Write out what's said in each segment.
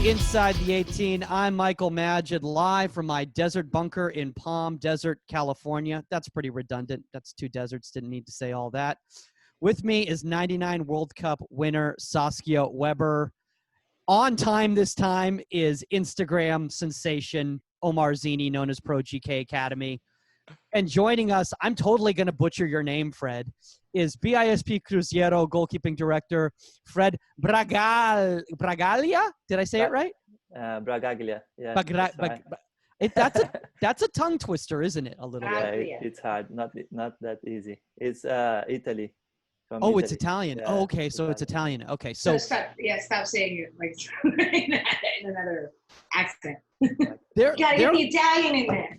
Inside the 18, I'm Michael Magid, live from my desert bunker in Palm Desert, California. That's pretty redundant. That's two deserts. Didn't need to say all that. With me is 99 World Cup winner Saskia Webber. On time this time is Instagram sensation Omar Zini, known as Pro GK Academy. And joining us, I'm totally going to butcher your name, Fred, is BISP Cruzeiro goalkeeping director, Fred Bragaglia. Did I say it right? Bragaglia. Yeah. That's a tongue twister, isn't it? A little bit. Yeah, it's hard. Not that easy. It's Italy. Oh, Italy. It's Italian. Yeah, oh, okay. So it's Italian. Okay. So stop saying it like in another accent. Gotta get the Italian in there.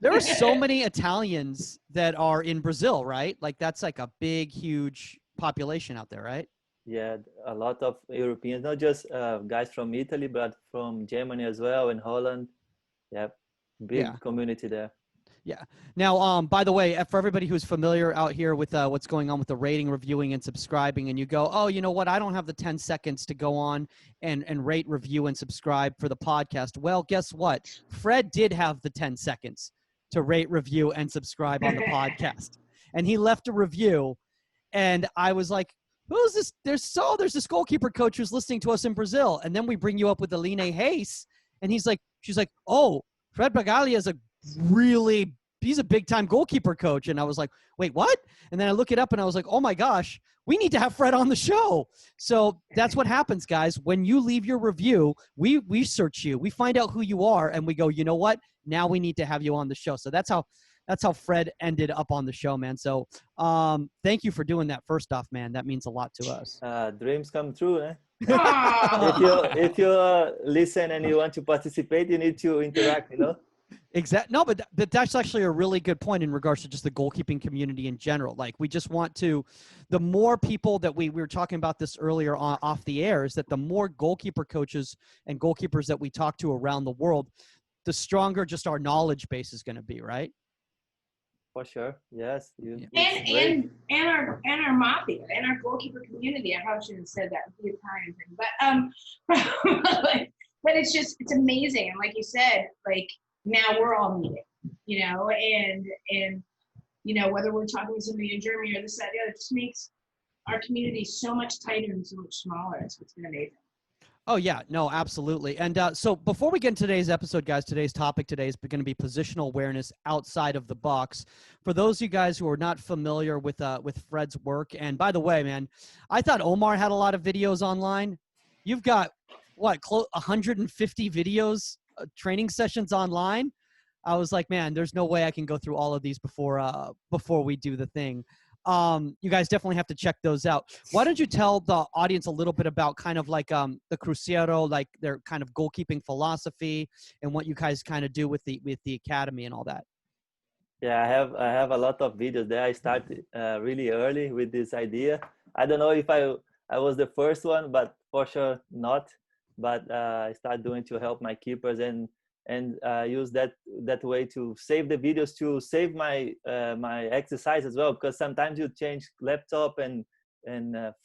There are so many Italians that are in Brazil, right? Like that's like a big, huge population out there, right? Yeah, a lot of Europeans, not just guys from Italy, but from Germany as well and Holland. Yeah, big community there. Yeah. Now, by the way, for everybody who's familiar out here with what's going on with the rating, reviewing, and subscribing, and you go, oh, you know what? I don't have the 10 seconds to go on and rate, review, and subscribe for the podcast. Well, guess what? Fred did have the 10 seconds to rate, review, and subscribe on the podcast. And he left a review, and I was like, who's this? There's this goalkeeper coach who's listening to us in Brazil. And then we bring you up with Aline Hayes, and she's like, oh, Fred Bragaglia is he's a big time goalkeeper coach. And I was like, wait, what? And then I look it up and I was like, oh my gosh, we need to have Fred on the show. So that's what happens, guys. When you leave your review, we research you, we find out who you are, and we go, you know what? Now we need to have you on the show. So that's how Fred ended up on the show, man. So thank you for doing that. First off, man, that means a lot to us. Dreams come true, eh? if you listen and you want to participate, you need to interact, you know? Exactly. No, but that's actually a really good point in regards to just the goalkeeping community in general. Like we just want to, the more people that we were talking about this earlier off the air, is that the more goalkeeper coaches and goalkeepers that we talk to around the world, the stronger just our knowledge base is going to be, right? For sure. Yes. And our mafia and our goalkeeper community. I probably shouldn't have said that with the Italian thing, but it's amazing. And like you said, like now we're all meeting, you know, and you know, whether we're talking with somebody in Germany or this, that, the other, it just makes our community so much tighter and so much smaller. It's been amazing. Oh, yeah. No, absolutely. And so before we get into today's episode, guys, today's topic today is going to be positional awareness outside of the box. For those of you guys who are not familiar with Fred's work, and by the way, man, I thought Omar had a lot of videos online. You've got, 150 videos, training sessions online? I was like, man, there's no way I can go through all of these before we do the thing. You guys definitely have to check those out. Why don't you tell the audience a little bit about kind of like the Cruzeiro, like their kind of goalkeeping philosophy and what you guys kind of do with the academy and all that? Yeah, I have a lot of videos there. I started really early with this idea. I don't know if I was the first one, but for sure not. But I started doing to help my keepers and use that way to save the videos, to save my my exercise as well, because sometimes you change laptop and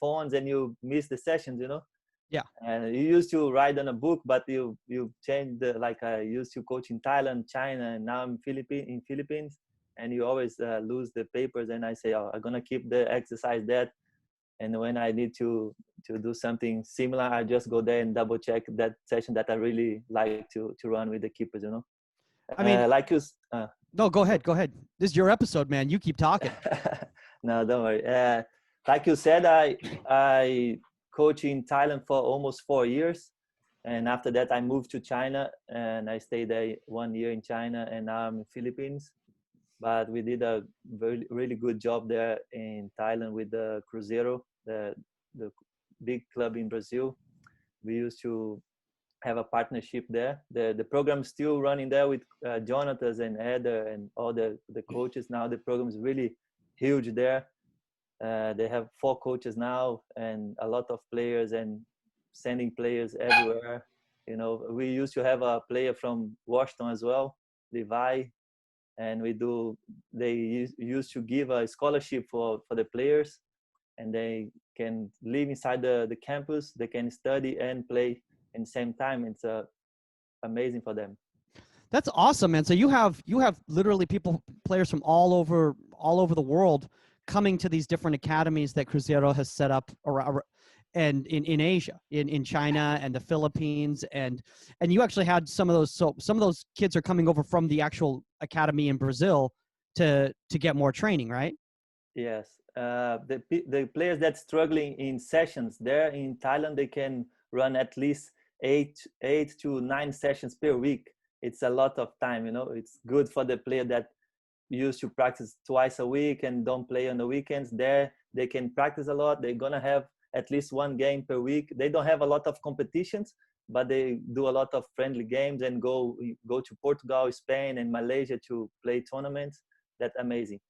phones and you miss the sessions, you know. Yeah. And you used to write on a book, but you changed like I used to coach in Thailand, China, and now I'm in Philippines, and you always lose the papers. And I say, oh, I'm gonna keep the exercise there. And when I need to do something similar, I just go there and double check that session that I really like to run with the keepers, you know. I mean, like you. No, go ahead. This is your episode, man. You keep talking. No, don't worry. Like you said, I coach in Thailand for almost 4 years, and after that I moved to China and I stayed there 1 year in China, and now I'm in Philippines. But we did a really good job there in Thailand with the Cruzeiro, the big club in Brazil. We used to have a partnership there. The program's still running there with Jonathan and Eder and all the coaches. Now the program is really huge there. They have 4 coaches now and a lot of players and sending players everywhere. You know, we used to have a player from Washington as well, Levi. And they used to give a scholarship for the players, and they can live inside the campus. They can study and play and same time it's amazing for them. That's awesome, man. So you have literally players from all over the world coming to these different academies that Cruzeiro has set up around, and in Asia, in China and the Philippines, and you actually had some of those. So some of those kids are coming over from the actual academy in Brazil to get more training, right? Yes, the players that's struggling in sessions there in Thailand, they can run at least eight to 9 sessions per week. It's a lot of time, you know. It's good for the player that used to practice twice a week and don't play on the weekends. There they can practice a lot. They're gonna have at least 1 game per week. They don't have a lot of competitions, but they do a lot of friendly games and go to Portugal, Spain, and Malaysia to play tournaments. That's amazing.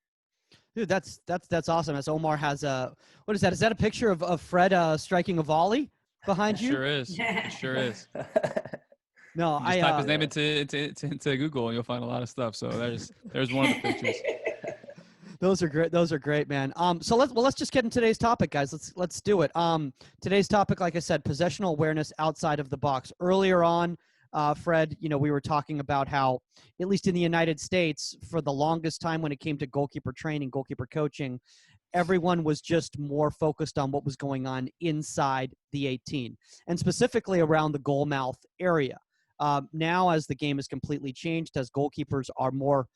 Dude, that's awesome. As Omar has what is that? Is that a picture of Fred striking a volley behind you? Sure is. It sure is. No, You just type his name into Google and you'll find a lot of stuff. So there's one of the pictures. Those are great. Those are great, man. So let's just get into today's topic, guys. Let's do it. Today's topic, like I said, possessional awareness outside of the box. Earlier on, Fred, we were talking about how, at least in the United States, for the longest time when it came to goalkeeper training, goalkeeper coaching, everyone was just more focused on what was going on inside the 18, and specifically around the goal mouth area. Now, as the game has completely changed, as goalkeepers are more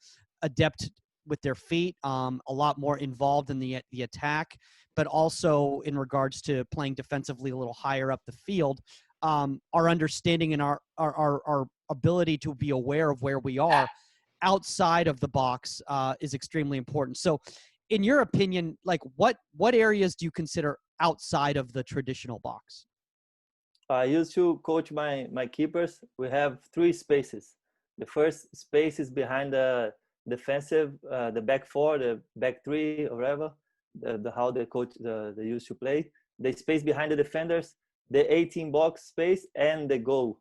adept with their feet, a lot more involved in the attack, but also in regards to playing defensively a little higher up the field, our understanding and our ability to be aware of where we are outside of the box is extremely important. So, in your opinion, like what areas do you consider outside of the traditional box? I used to coach my keepers. We have 3 spaces. The first space is behind the defensive, the back 4, the back 3, or whatever, how the coach they used to play. The space behind the defenders, the 18 box space, and the goal.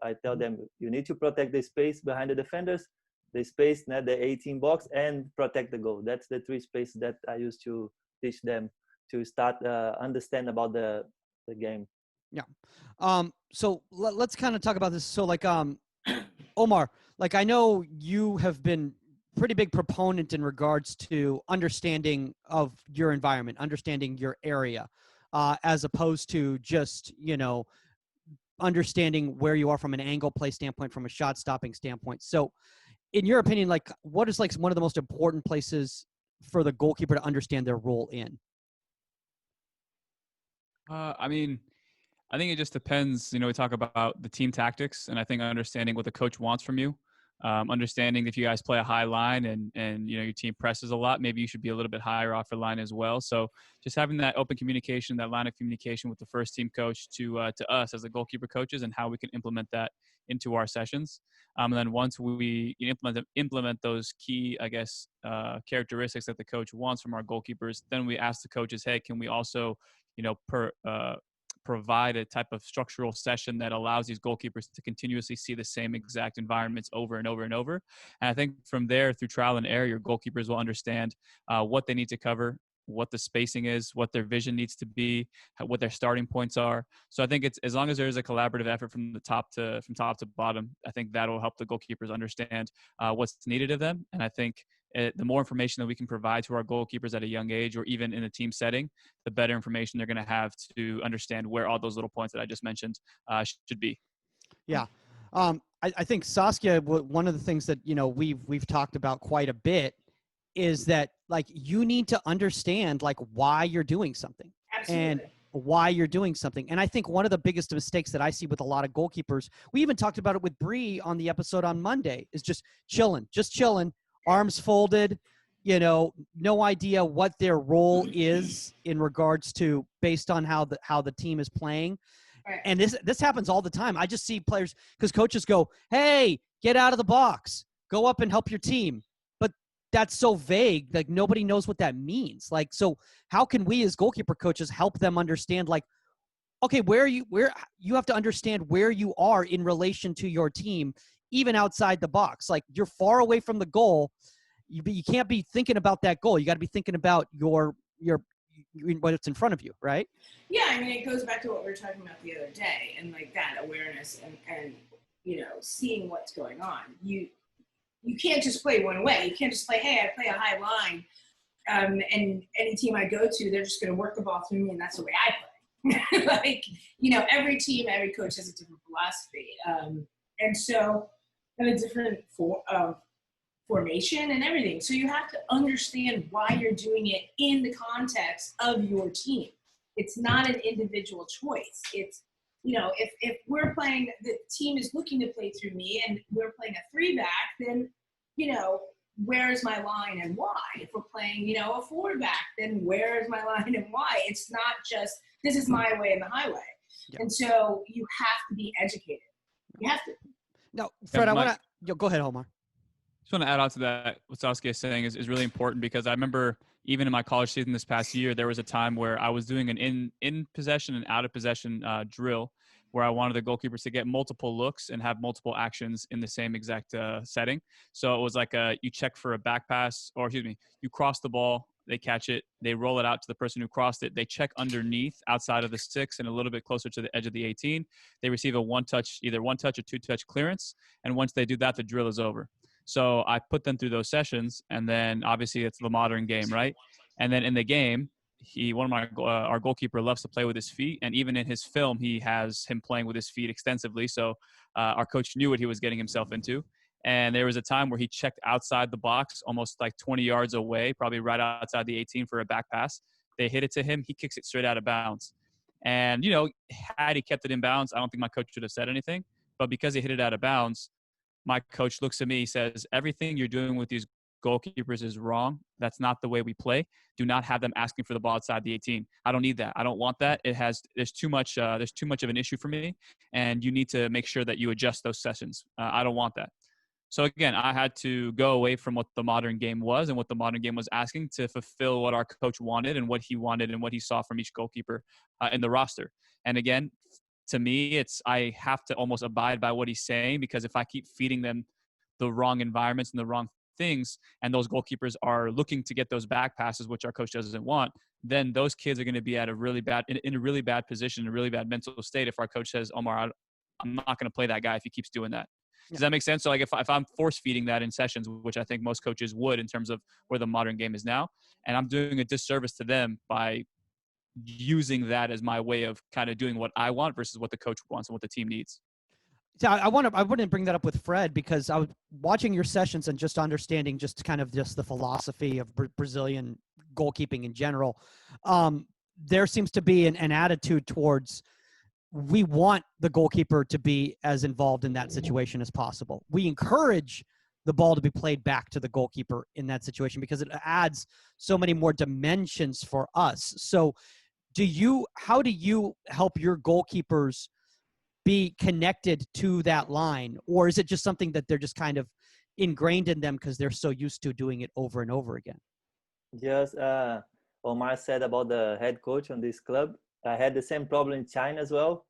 I tell them you need to protect the space behind the defenders, the space, not the 18 box, and protect the goal. That's the 3 spaces that I used to teach them to start understand about the game. Yeah. So let's kind of talk about this. So like, Omar, like I know you have been pretty big proponent in regards to understanding of your environment, understanding your area, as opposed to just, understanding where you are from an angle play standpoint, from a shot stopping standpoint. So in your opinion, like what is like one of the most important places for the goalkeeper to understand their role in? I think it just depends. We talk about the team tactics, and I think understanding what the coach wants from you, understanding if you guys play a high line and your team presses a lot, maybe you should be a little bit higher off your line as well. So just having that open communication, that line of communication with the first team coach to us as the goalkeeper coaches, and how we can implement that into our sessions. And then once we implement those key, I guess, characteristics that the coach wants from our goalkeepers, then we ask the coaches, hey, can we also, provide a type of structural session that allows these goalkeepers to continuously see the same exact environments over and over and over. And I think from there, through trial and error, your goalkeepers will understand what they need to cover, what the spacing is, what their vision needs to be, what their starting points are. So I think it's, as long as there is a collaborative effort from top to bottom, I think that'll help the goalkeepers understand what's needed of them. And I think the more information that we can provide to our goalkeepers at a young age, or even in a team setting, the better information they're going to have to understand where all those little points that I just mentioned should be. Yeah. I think, Saskia, one of the things that, we've talked about quite a bit is that, like, you need to understand, like, why you're doing something. Absolutely. And why you're doing something. And I think one of the biggest mistakes that I see with a lot of goalkeepers, we even talked about it with Bree on the episode on Monday, is just chilling, arms folded, no idea what their role is in regards to, based on how the team is playing. Right. And this happens all the time. I just see players, because coaches go, hey, get out of the box, go up and help your team. But that's so vague. Like, nobody knows what that means. Like, so how can we as goalkeeper coaches help them understand, like, okay, where you have to understand where you are in relation to your team, even outside the box. Like, you're far away from the goal. You can't be thinking about that goal. You got to be thinking about your what's in front of you, right? Yeah, I mean, it goes back to what we were talking about the other day, and like that awareness and seeing what's going on. You can't just play one way. You can't just play, hey, I play a high line, and any team I go to, they're just going to work the ball through me, and that's the way I play. Like, every team, every coach has a different philosophy, and so and a different formation and everything. So you have to understand why you're doing it in the context of your team. It's not an individual choice. It's, if we're playing, the team is looking to play through me and we're playing a 3-back, then, where's my line and why? If we're playing, a 4-back, then where's my line and why? It's not just, this is my way and the highway. Yeah. And so you have to be educated. You have to. No, Fred, I want to, go ahead, Omar. Just want to add on to that. What Saskia is saying is really important, because I remember even in my college season this past year, there was a time where I was doing an in possession and out of possession drill, where I wanted the goalkeepers to get multiple looks and have multiple actions in the same exact setting. So it was like you check for a back pass, or you cross the ball, they catch it, they roll it out to the person who crossed it, they check underneath outside of the 6 and a little bit closer to the edge of the 18. They receive a either one touch or 2-touch clearance, and once they do that, the drill is over. So I put them through those sessions, and then obviously it's the modern game, right? And then in the game, our goalkeeper loves to play with his feet, and even in his film, he has him playing with his feet extensively. So our coach knew what he was getting himself into. And there was a time where he checked outside the box, almost like 20 yards away, probably right outside the 18 for a back pass. They hit it to him. He kicks it straight out of bounds. And, had he kept it in bounds, I don't think my coach should have said anything. But because he hit it out of bounds, my coach looks at me, says, everything you're doing with these goalkeepers is wrong. That's not the way we play. Do not have them asking for the ball outside the 18. I don't need that. I don't want that. There's too much of an issue for me, and you need to make sure that you adjust those sessions. I don't want that. So again, I had to go away from what the modern game was and what the modern game was asking to fulfill what our coach wanted and what he wanted and what he saw from each goalkeeper in the roster. And again, to me, I have to almost abide by what he's saying, because if I keep feeding them the wrong environments and the wrong things, and those goalkeepers are looking to get those back passes, which our coach doesn't want, then those kids are going to be at in a really bad position, a really bad mental state. If our coach says, Omar, I'm not going to play that guy if he keeps doing that. Does that make sense? So like if I'm force feeding that in sessions, which I think most coaches would in terms of where the modern game is now, and I'm doing a disservice to them by using that as my way of kind of doing what I want versus what the coach wants and what the team needs. So I wouldn't bring that up with Fred, because I was watching your sessions and just understanding just the philosophy of Brazilian goalkeeping in general. There seems to be an attitude towards, we want the goalkeeper to be as involved in that situation as possible. We encourage the ball to be played back to the goalkeeper in that situation, because it adds so many more dimensions for us. So how do you help your goalkeepers be connected to that line? Or is it just something that they're just kind of ingrained in them because they're so used to doing it over and over again? Just Omar said about the head coach on this club. I had the same problem in China as well.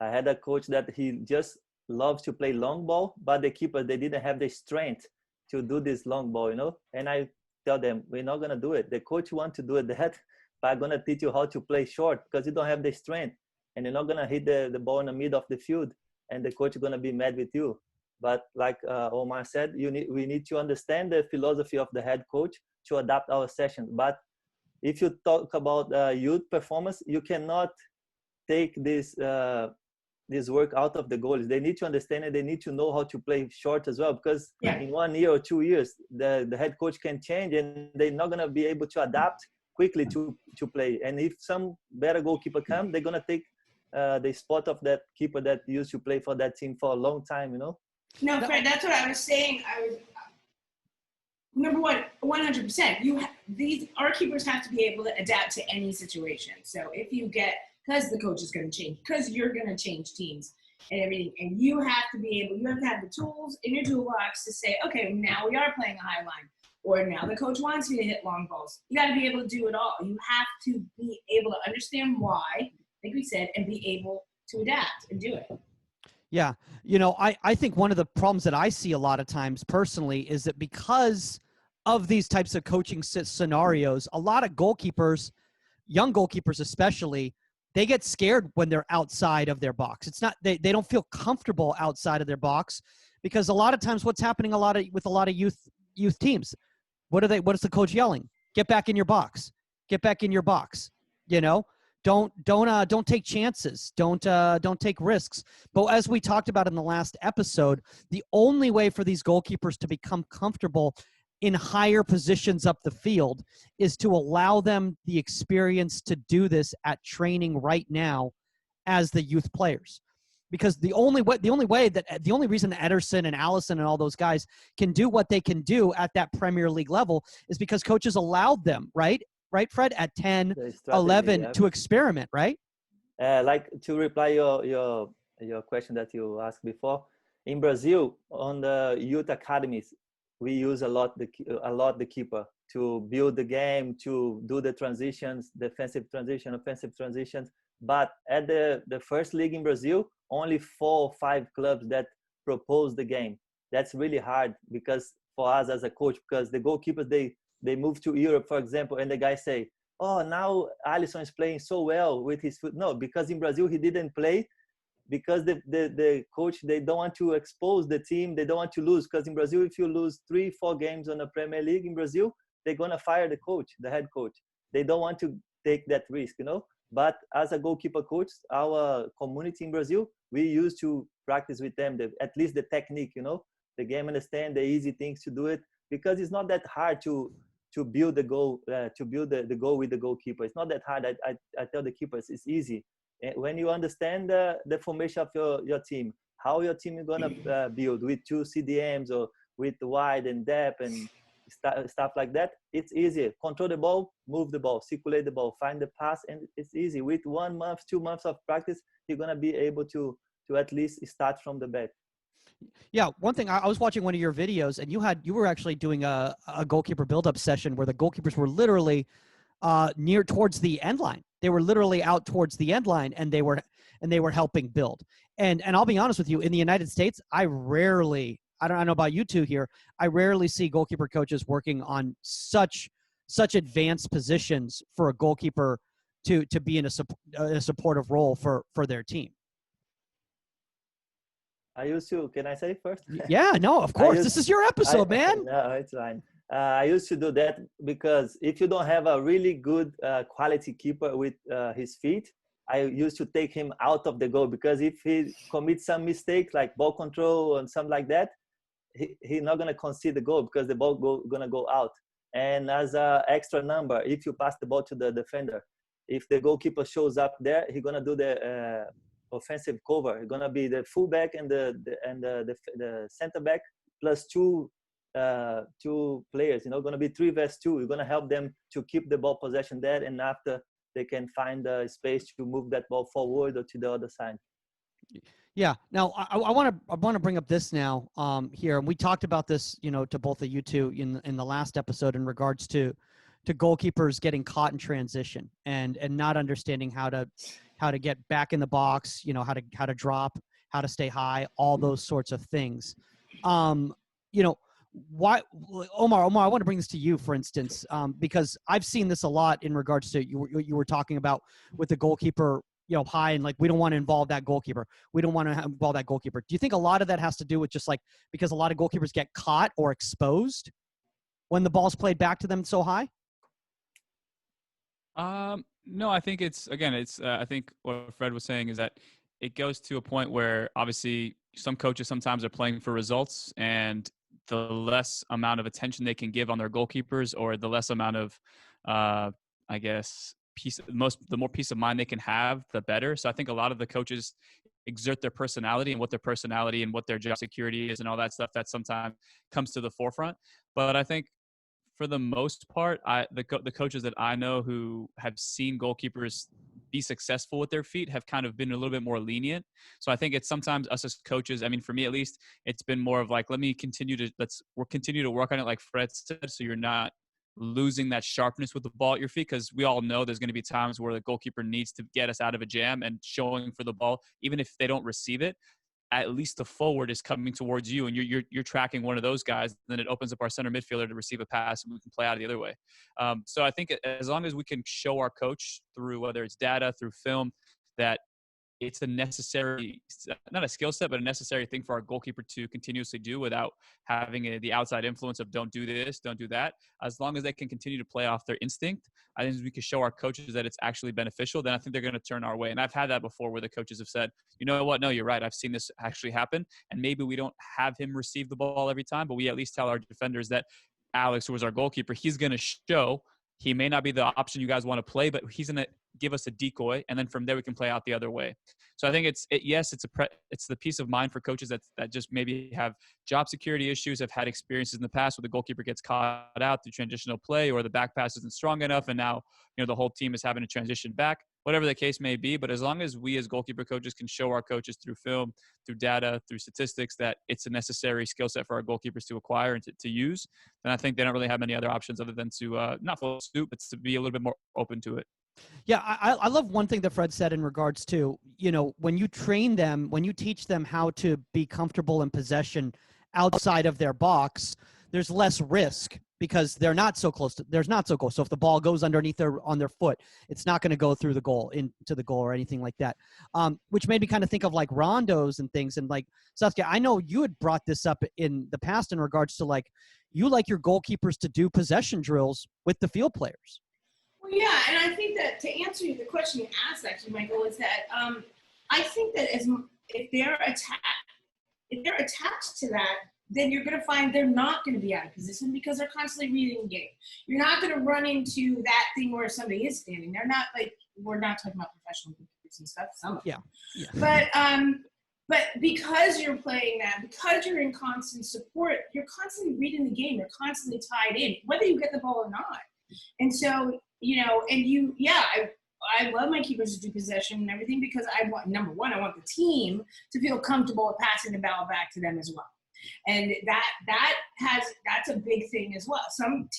I had a coach that he just loves to play long ball, but the keepers, they didn't have the strength to do this long ball, And I tell them, we're not going to do it. The coach wants to do it that, but I'm going to teach you how to play short, because you don't have the strength, and you're not going to hit the ball in the middle of the field, and the coach is going to be mad with you. But like Omar said, we need to understand the philosophy of the head coach to adapt our session. But if you talk about youth performance, you cannot take this work out of the goalies. They need to understand it. They need to know how to play short as well, because in 1 year or 2 years, the head coach can change, and they're not going to be able to adapt quickly to play. And if some better goalkeeper come, they're going to take the spot of that keeper that used to play for that team for a long time, No, Fred, that's what I was saying. Number one, 100%. Our keepers have to be able to adapt to any situation. So if you because the coach is going to change, because you're going to change teams and everything, and you have to have the tools in your toolbox to say, okay, now we are playing a high line, or now the coach wants me to hit long balls. You got to be able to do it all. You have to be able to understand why, like we said, and be able to adapt and do it. Yeah. I think one of the problems that I see a lot of times personally is that because of these types of coaching scenarios, a lot of goalkeepers young goalkeepers especially, they get scared when they're outside of their box. It's not, they don't feel comfortable outside of their box, because a lot of times what's happening with a lot of youth teams, what is the coach yelling? Get back in your box. Get back in your box. You know, don't take chances. Don't take risks. But as we talked about in the last episode, the only way for these goalkeepers to become comfortable in higher positions up the field is to allow them the experience to do this at training right now as the youth players. Because the only reason Ederson and Alisson and all those guys can do what they can do at that Premier League level is because coaches allowed them, right, Fred, at 10, 11 to experiment, right? Like, to reply your question that you asked before, in Brazil, on the youth academies, we use a lot the keeper to build the game, to do the transitions, defensive transition, offensive transitions. But at the first league in Brazil, only 4 or 5 clubs that propose the game. That's really hard, because for us as a coach, because the goalkeepers, they move to Europe, for example, and the guys say, oh, now Alisson is playing so well with his foot. No, because in Brazil he didn't play, because the coach, they don't want to expose the team, they don't want to lose, because in Brazil, if you lose 3-4 games on the Premier League in Brazil, they're gonna fire the head coach. They don't want to take that risk, you know. But as a goalkeeper coach, our community in Brazil, we used to practice with them at least the technique, you know, the game, understand the easy things to do it, because it's not that hard to build the goal, to build the goal with the goalkeeper. It's not that hard. I tell the keepers it's easy. When you understand the formation of your team, how your team is gonna build with 2 CDMs or with wide and depth and stuff like that, it's easier. Control the ball, move the ball, circulate the ball, find the pass, and it's easy. With 1 month, 2 months of practice, you're gonna be able to at least start from the back. Yeah, one thing, I was watching one of your videos, and you were actually doing a goalkeeper build-up session where the goalkeepers were literally near towards the end line. They were literally out towards the end line, and they were helping build. And I'll be honest with you, in the United States, I don't know about you two here, I rarely see goalkeeper coaches working on such advanced positions for a goalkeeper to be in a supportive role for their team. I used to, can I say first? Yeah, no, of course. This is your episode, man. No, it's fine. I used to do that because if you don't have a really good quality keeper with his feet, I used to take him out of the goal, because if he commits some mistake like ball control and something like that, he's not going to concede the goal, because the ball going to go out. And as an extra number, if you pass the ball to the defender, if the goalkeeper shows up there, he's going to do the offensive cover. It's going to be the fullback and the center back plus two players, you know, going to be 3 versus 2. You're going to help them to keep the ball possession there, and after they can find the space to move that ball forward or to the other side. Yeah. Now I want to bring up this now here, and we talked about this, you know, to both of you two in the last episode in regards to goalkeepers getting caught in transition and not understanding how to get back in the box, you know, how to drop, how to stay high, all those sorts of things. You know, why, Omar, I want to bring this to you, for instance, because I've seen this a lot in regards to you were talking about with the goalkeeper, you know, high, and like, we don't want to involve that goalkeeper. We don't want to involve that goalkeeper. Do you think a lot of that has to do with just like, because a lot of goalkeepers get caught or exposed when the ball's played back to them so high? No, I think I think what Fred was saying is that it goes to a point where obviously some coaches sometimes are playing for results, and the less amount of attention they can give on their goalkeepers, or the less amount of, I guess, the more peace of mind they can have, the better. So I think a lot of the coaches exert their personality and what their job security is and all that stuff that sometimes comes to the forefront. But I think for the most part, the coaches that I know who have seen goalkeepers be successful with their feet have kind of been a little bit more lenient. So I think it's sometimes us as coaches, I mean, for me at least, it's been more of like, let's continue to work on it, like Fred said, so you're not losing that sharpness with the ball at your feet, because we all know there's going to be times where the goalkeeper needs to get us out of a jam and showing for the ball, even if they don't receive it. at least the forward is coming towards you and you're tracking one of those guys, then it opens up our center midfielder to receive a pass and we can play out the other way. So I think as long as we can show our coach through, whether it's data, through film, that it's a necessary, not a skill set, but a necessary thing for our goalkeeper to continuously do without having the outside influence of don't do this, don't do that. As long as they can continue to play off their instinct, I think we can show our coaches that it's actually beneficial, then I think they're going to turn our way. And I've had that before where the coaches have said, you know what, no, you're right. I've seen this actually happen. And maybe we don't have him receive the ball every time, but we at least tell our defenders that Alex, who was our goalkeeper, he's going to show. He may not be the option you guys want to play, but he's going to give us a decoy, and then from there we can play out the other way. So I think it's the peace of mind for coaches that just maybe have job security issues, have had experiences in the past where the goalkeeper gets caught out through transitional play, or the back pass isn't strong enough, and now the whole team is having to transition back. Whatever the case may be, but as long as we as goalkeeper coaches can show our coaches through film, through data, through statistics that it's a necessary skill set for our goalkeepers to acquire and to use, then I think they don't really have many other options other than to not follow suit, but to be a little bit more open to it. Yeah, I love one thing that Fred said in regards to, when you train them, when you teach them how to be comfortable in possession outside of their box, there's less risk because they're not so close. There's not so close. So if the ball goes underneath on their foot, it's not going to go through the goal into the goal or anything like that. Which made me kind of think of like rondos and things. And like, Saskia, I know you had brought this up in the past in regards to like, you like your goalkeepers to do possession drills with the field players. Well, yeah, and I think that to answer the question you asked, actually, Michael, is that I think that if they're attached to that, then you're going to find they're not going to be out of position because they're constantly reading the game. You're not going to run into that thing where somebody is standing. They're not like, we're not talking about professional goalkeepers and stuff. Some of them. Yeah. But because you're playing that, because you're in constant support, you're constantly reading the game. You're constantly tied in, whether you get the ball or not. And so, I love my keepers to do possession and everything because number one, I want the team to feel comfortable with passing the ball back to them as well. And that's a big thing as well. Some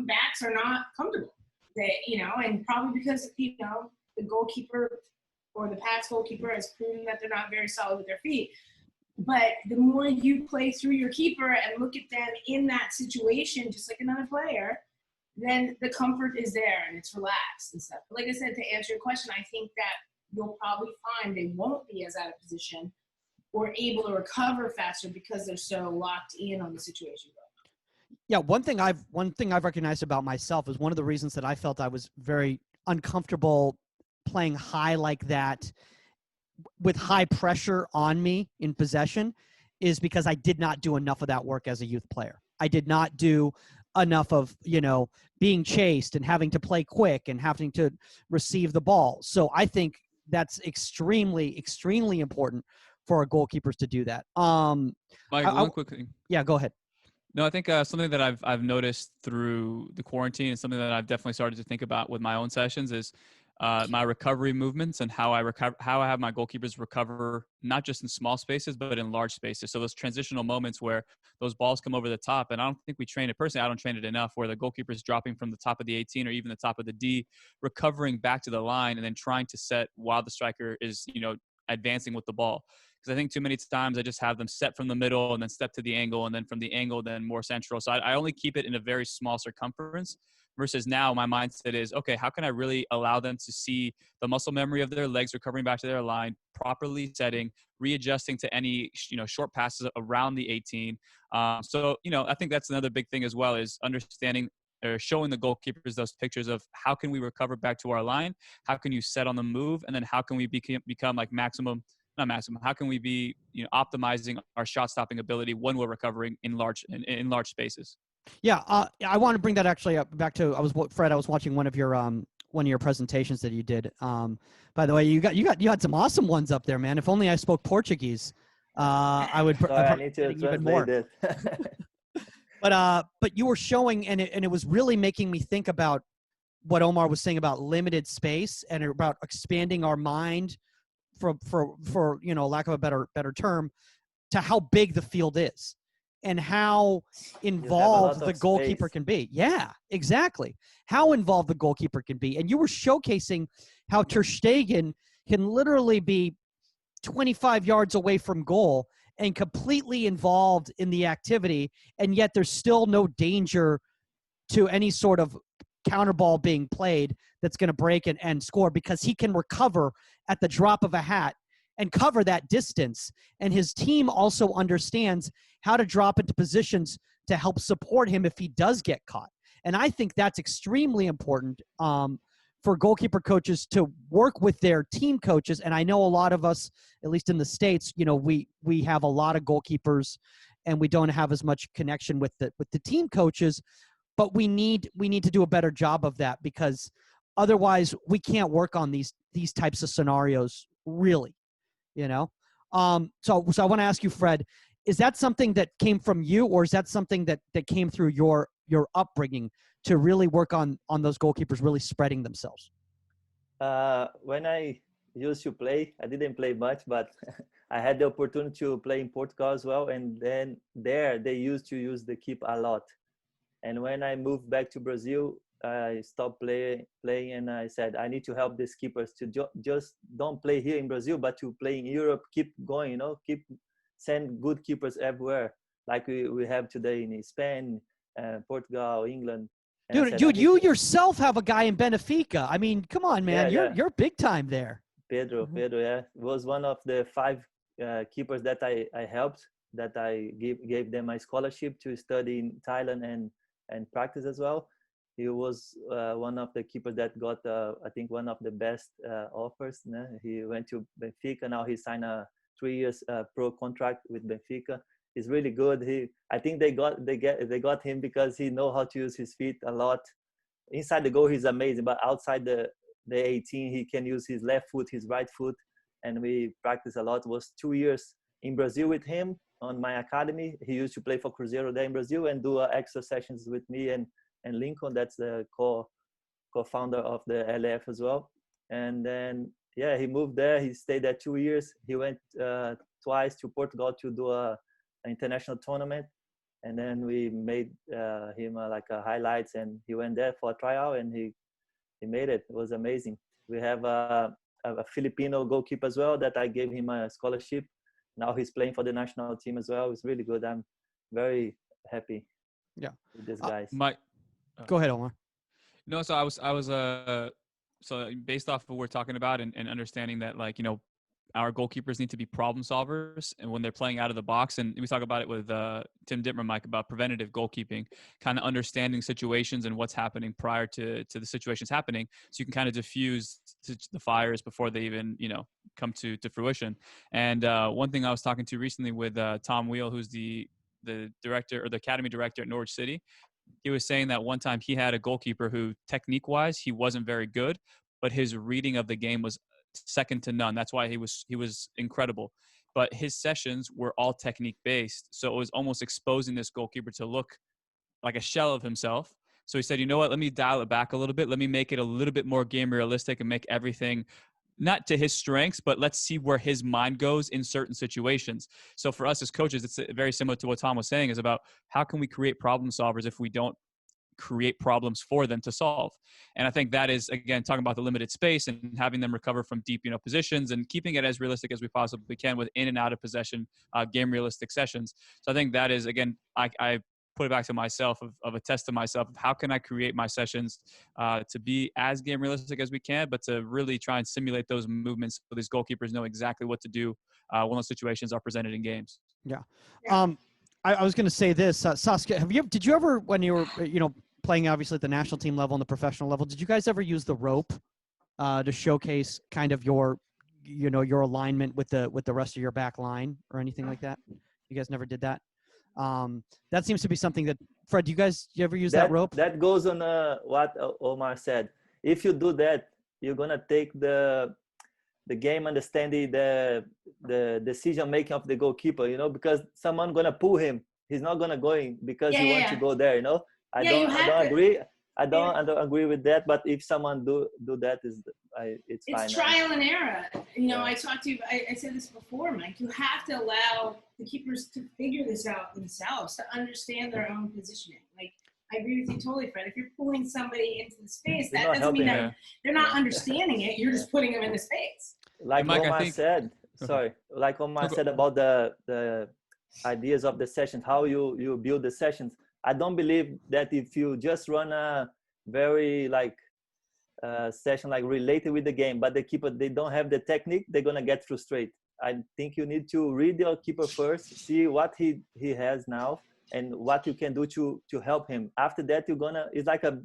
backs are not comfortable. And probably because, the goalkeeper or the past goalkeeper has proven that they're not very solid with their feet. But the more you play through your keeper and look at them in that situation, just like another player, then the comfort is there and it's relaxed and stuff. But like I said, to answer your question, I think that you'll probably find they won't be as out of position or able to recover faster because they're so locked in on the situation. Yeah, one thing I've recognized about myself is one of the reasons that I felt I was very uncomfortable playing high like that with high pressure on me in possession is because I did not do enough of that work as a youth player. I did not do enough of, being chased and having to play quick and having to receive the ball. So I think that's extremely, extremely important for our goalkeepers to do that. Mike, one quick thing. Yeah, go ahead. No, I think something that I've noticed through the quarantine and something that I've definitely started to think about with my own sessions is my recovery movements and how I have my goalkeepers recover, not just in small spaces, but in large spaces. So those transitional moments where those balls come over the top, and I don't think we train it personally. I don't train it enough where the goalkeeper is dropping from the top of the 18 or even the top of the D, recovering back to the line and then trying to set while the striker is, advancing with the ball. Because I think too many times I just have them set from the middle and then step to the angle and then from the angle, then more central. So I only keep it in a very small circumference. Versus now my mindset is, okay, how can I really allow them to see the muscle memory of their legs recovering back to their line, properly setting, readjusting to any, short passes around the 18. I think that's another big thing as well is understanding or showing the goalkeepers those pictures of how can we recover back to our line? How can you set on the move? And then how can we become like how can we be, optimizing our shot stopping ability when we're recovering in large spaces? Yeah, I want to bring that actually up back to Fred. I was watching one of your presentations that you did. By the way, you had some awesome ones up there, man. If only I spoke Portuguese, I would. I need to even more. It. But you were showing, and it was really making me think about what Omar was saying about limited space and about expanding our mind for lack of a better term, to how big the field is. And how involved the goalkeeper space. can be. Yeah, exactly. How involved the goalkeeper can be. And you were showcasing how Ter Stegen can literally be 25 yards away from goal and completely involved in the activity, and yet there's still no danger to any sort of counter ball being played that's going to break and score, because he can recover at the drop of a hat and cover that distance. And his team also understands how to drop into positions to help support him if he does get caught. And I think that's extremely important for goalkeeper coaches to work with their team coaches. And I know a lot of us, at least in the States, you know, we have a lot of goalkeepers and we don't have as much connection with the team coaches, but we need to do a better job of that, because otherwise we can't work on these types of scenarios, really, you know? So I want to ask you, Fred, is that something that came from you, or is that something that came through your upbringing to really work on those goalkeepers really spreading themselves? When I used to play, I didn't play much, but I had the opportunity to play in Portugal as well. And then there they used to use the keep a lot. And when I moved back to Brazil, I stopped playing, and I said, I need to help these keepers to just don't play here in Brazil, but to play in Europe, keep going, you know, send good keepers everywhere, like we have today in Spain, Portugal, England. And Dude, you yourself have a guy in Benfica. I mean, come on, man, you're big time there. Pedro, yeah, was one of the 5 keepers that I helped, that I gave them my scholarship to study in Thailand and practice as well. He was one of the keepers that got, I think, one of the best offers. Né? He went to Benfica. Now he signed a 3 years pro contract with Benfica. He's really good. I think they got him because he know how to use his feet a lot. Inside the goal, he's amazing, but outside the 18, he can use his left foot, his right foot, and we practice a lot. It was 2 years in Brazil with him on my academy. He used to play for Cruzeiro there in Brazil and do extra sessions with me and Lincoln. That's the co-founder of the LF as well. And then he moved there. He stayed there 2 years. He went twice to Portugal to do an international tournament, and then we made him like a highlights, and he went there for a tryout, and he made it. It was amazing. We have a Filipino goalkeeper as well that I gave him a scholarship. Now he's playing for the national team as well. It's really good. I'm very happy. Yeah, with this guys. Go ahead, Omar. No, so I was so based off of what we're talking about and understanding that, like, you know, our goalkeepers need to be problem solvers, and when they're playing out of the box, and we talk about it with Tim Dittmer, Mike, about preventative goalkeeping, kind of understanding situations and what's happening prior to the situations happening, so you can kind of diffuse the fires before they even, you know, come to fruition. And one thing I was talking to recently with Tom Wheel, who's the director or the academy director at Norwich City, he was saying that one time he had a goalkeeper who, technique-wise, he wasn't very good, but his reading of the game was second to none. That's why he was incredible. But his sessions were all technique based, so it was almost exposing this goalkeeper to look like a shell of himself. So he said, you know what, let me dial it back a little bit. Let me make it a little bit more game realistic and make everything not to his strengths, but let's see where his mind goes in certain situations. So for us as coaches, it's very similar to what Tom was saying, is about how can we create problem solvers if we don't create problems for them to solve. And I think that is, again, talking about the limited space and having them recover from deep, you know, positions and keeping it as realistic as we possibly can with in and out of possession, game realistic sessions. So I think that is, again, I put it back to myself of a test to myself of how can I create my sessions to be as game realistic as we can, but to really try and simulate those movements so these goalkeepers know exactly what to do when those situations are presented in games. Yeah. I was going to say this, Saskia, did you ever, when you were, you know, playing obviously at the national team level and the professional level, did you guys ever use the rope to showcase kind of your, you know, your alignment with the rest of your back line or anything like that? You guys never did that? That seems to be something that, Fred, you ever use that rope? That goes on what Omar said. If you do that, you're going to take the game understanding, the decision making of the goalkeeper, you know, because someone going to pull him. He's not going to go in because he wants to go there, you know. I don't agree. I don't agree with that. But if someone do that, it's fine. It's trial and error. You know, I said this before, Mike. You have to allow the keepers to figure this out themselves, to understand their own positioning. Like, I agree with you totally, Fred. If you're pulling somebody into the space, that doesn't mean they're not understanding it. You're just putting them in the space. Like Mike, Omar said, sorry, like Omar Okay. said about the ideas of the sessions, how you build the sessions. I don't believe that if you just run a very like session like related with the game, but the keeper, they don't have the technique, they're gonna get frustrated. I think you need to read your keeper first, see what he has now and what you can do to help him. After that, you're gonna, it's like a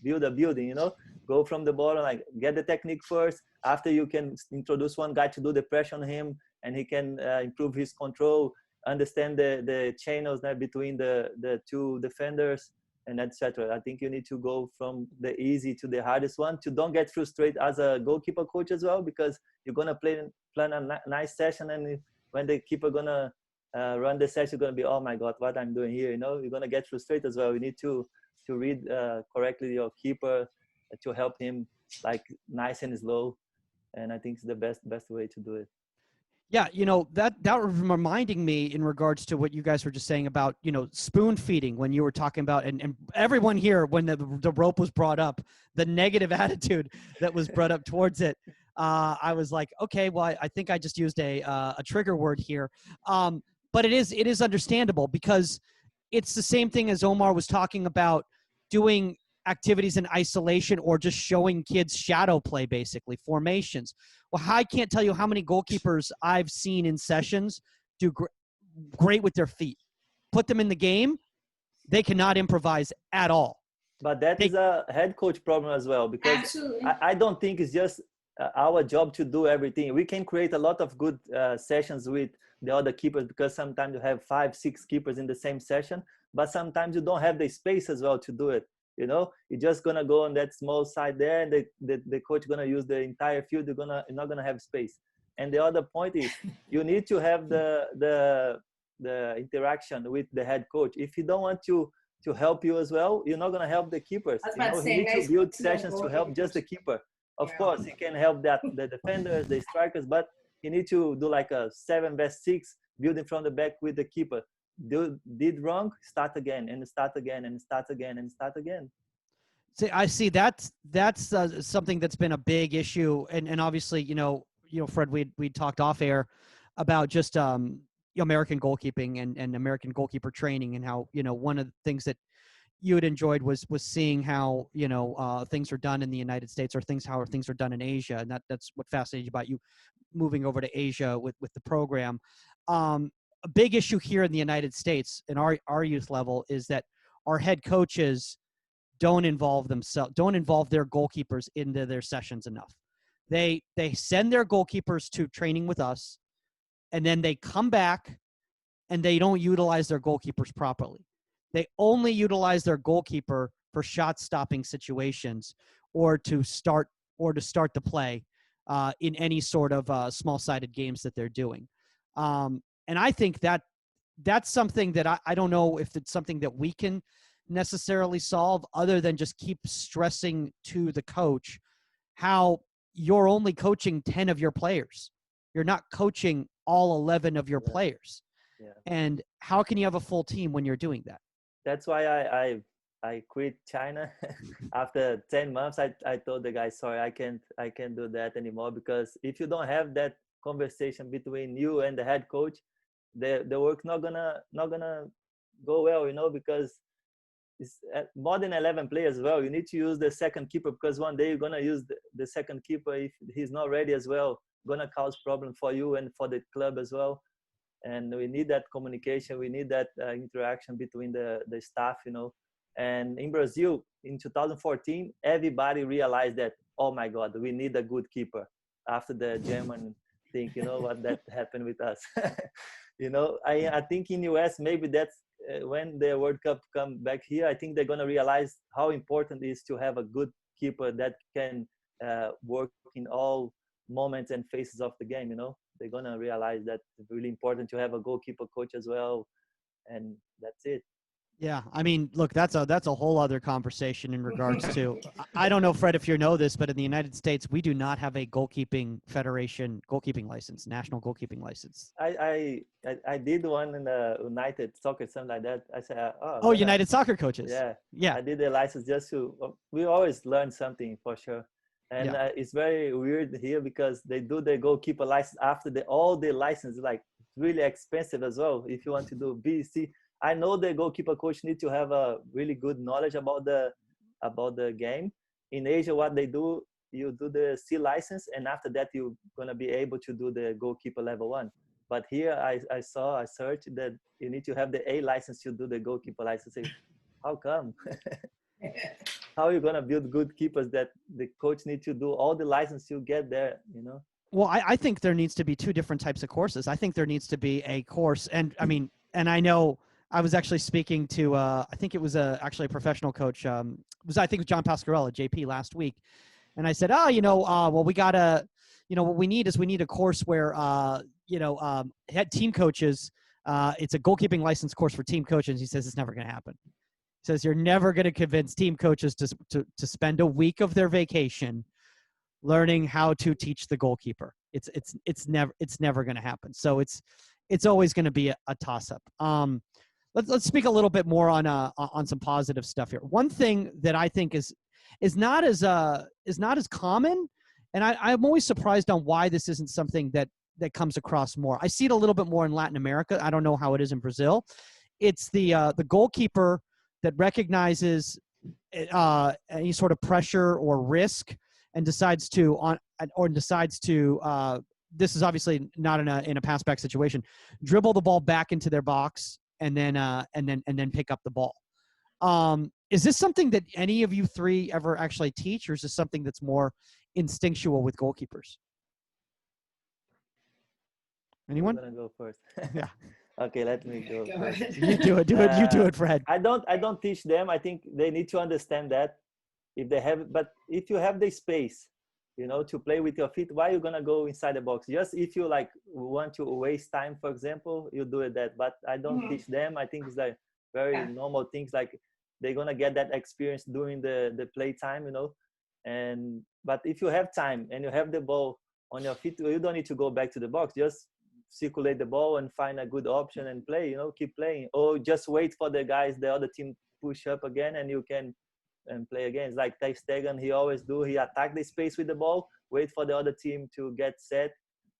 build a building, you know, go from the bottom, like get the technique first. After you can introduce one guy to do the pressure on him and he can improve his control, understand the channels between the two defenders and etc. I think you need to go from the easy to the hardest one to don't get frustrated as a goalkeeper coach as well, because you're gonna plan a nice session, and when the keeper gonna run the session, you're gonna be, oh my god, what I'm doing here, you know, you're gonna get frustrated as well. You need to read correctly your keeper to help him like nice and slow, and I think it's the best way to do it. Yeah, you know, that was reminding me in regards to what you guys were just saying about, you know, spoon feeding when you were talking about, and everyone here, when the rope was brought up, the negative attitude that was brought up towards it, I was like, okay, well, I think I just used a trigger word here. But it is understandable, because it's the same thing as Omar was talking about, doing activities in isolation or just showing kids shadow play, basically formations. Well, I can't tell you how many goalkeepers I've seen in sessions do great with their feet. Put them in the game, they cannot improvise at all. But that is a head coach problem as well, because Absolutely. I don't think it's just our job to do everything. We can create a lot of good sessions with the other keepers, because sometimes you have 5-6 keepers in the same session, but sometimes you don't have the space as well to do it. You know, you're just gonna go on that small side there, and the coach gonna use the entire field. You're not gonna have space. And the other point is, you need to have the interaction with the head coach. If you don't want to help you as well, you're not gonna help the keepers. I was You about know, to say, you need nice to build to know sessions to help just the keeper. Of Yeah. course, he can help the defenders, the strikers, but you need to do like a 7-6, building from the back with the keeper. Did wrong, start again and start again and start again and start again. See, I see that's something that's been a big issue, and obviously, you know, Fred, we talked off air about just American goalkeeping and American goalkeeper training, and how, you know, one of the things that you had enjoyed was seeing how, you know, things are done in the United States, or how things are done in Asia, and that's what fascinated you about you moving over to Asia with the program. A big issue here in the United States in our youth level is that our head coaches don't involve their goalkeepers into their sessions enough. They send their goalkeepers to training with us, and then they come back and they don't utilize their goalkeepers properly. They only utilize their goalkeeper for shot stopping situations, or to start the play in any sort of small-sided games that they're doing. And I think that's something that I don't know if it's something that we can necessarily solve, other than just keep stressing to the coach how you're only coaching 10 of your players. You're not coaching all 11 of your players. Yeah. And how can you have a full team when you're doing that? That's why I quit China after 10 months. I told the guy, sorry, I can't do that anymore, because if you don't have that conversation between you and the head coach, the work not gonna go well, you know, because it's more than 11 players as well. You need to use the second keeper, because one day you're gonna use the second keeper. If he's not ready as well, gonna cause problem for you and for the club as well. And we need that communication. We need that interaction between the staff, you know. And in Brazil in 2014, everybody realized that, oh my God, we need a good keeper after the German thing, you know, what that happened with us. You know, I think in US, maybe that's when the World Cup come back here, I think they're going to realize how important it is to have a good keeper that can work in all moments and phases of the game, you know. They're going to realize that it's really important to have a goalkeeper coach as well. And that's it. Yeah, I mean, look, that's a whole other conversation in regards to. I don't know, Fred, if you know this, but in the United States, we do not have a goalkeeping federation goalkeeping license, national goalkeeping license. I did one in the United Soccer, something like that. I said, United Soccer Coaches. Yeah, yeah. I did the license just to. We always learn something for sure. And Yeah. it's very weird here because they do the goalkeeper license after all the license, like really expensive as well. If you want to do B, C, I know the goalkeeper coach need to have a really good knowledge about the game. In Asia, what they do, you do the C license, and after that you're gonna be able to do the goalkeeper level 1. But here I searched that you need to have the A license to do the goalkeeper license. How come? How are you gonna build good keepers that the coach need to do all the license you get there, you know? Well, I think there needs to be two different types of courses. I think there needs to be a course, and I mean, and I know I was actually speaking to, I think it was actually a professional coach. I think it was John Pasquarella, JP, last week, and I said, oh, well, we gotta, what we need a course where, head team coaches, it's a goalkeeping license course for team coaches. He says it's never going to happen. He says you're never going to convince team coaches to spend a week of their vacation learning how to teach the goalkeeper. It's never going to happen. So it's always going to be a toss up. Let's speak a little bit more on some positive stuff here. One thing that I think is not as common, and I'm always surprised on why this isn't something that comes across more. I see it a little bit more in Latin America. I don't know how it is in Brazil. It's the goalkeeper that recognizes any sort of pressure or risk and decides to this is obviously not in a pass back situation, dribble the ball back into their box and then pick up the ball. Is this something that any of you three ever actually teach, or is this something that's more instinctual with goalkeepers? Anyone? I'm gonna go first. Yeah. Okay, let me go. Go First. ahead. You do it, Fred. I don't teach them. I think they need to understand that but if you have the space, to play with your feet, why are you gonna go inside the box? Just if you like want to waste time, for example, you do that. But I don't teach them. I think it's like very normal things. Like they're gonna get that experience during the play time, but if you have time and you have the ball on your feet, you don't need to go back to the box. Just circulate the ball and find a good option and play, keep playing, or just wait for the other team push up again and you can play again. It's like Ter Stegen, he always do, he attack the space with the ball, wait for the other team to get set,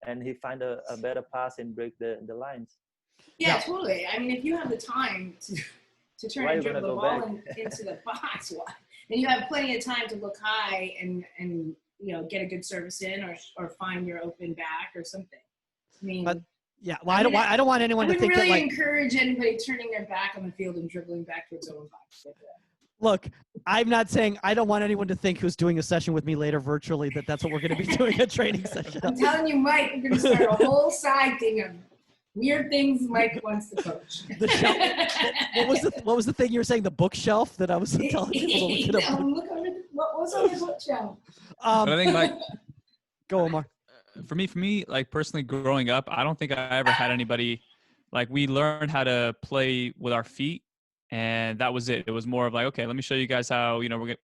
and he find a better pass and break the lines. Yeah, totally. I mean, if you have the time to turn and dribble the ball into the box, then you have plenty of time to look high and get a good service in or find your open back or something. I mean, well, I don't want anyone to think that. I wouldn't really that encourage anybody turning their back on the field and dribbling back towards their own box like that. Look, I'm not saying I don't want anyone to think who's doing a session with me later virtually that's what we're going to be doing, a training session. I'm telling you, Mike, we're going to start a whole side thing of weird things Mike wants to coach. The shelf. What was the thing you were saying? The bookshelf that I was telling people to look it up. What was on the bookshelf? But I think, like, go, Omar. For me, like personally growing up, I don't think I ever had anybody, like we learned how to play with our feet. And that was it. It was more of like, okay, let me show you guys how,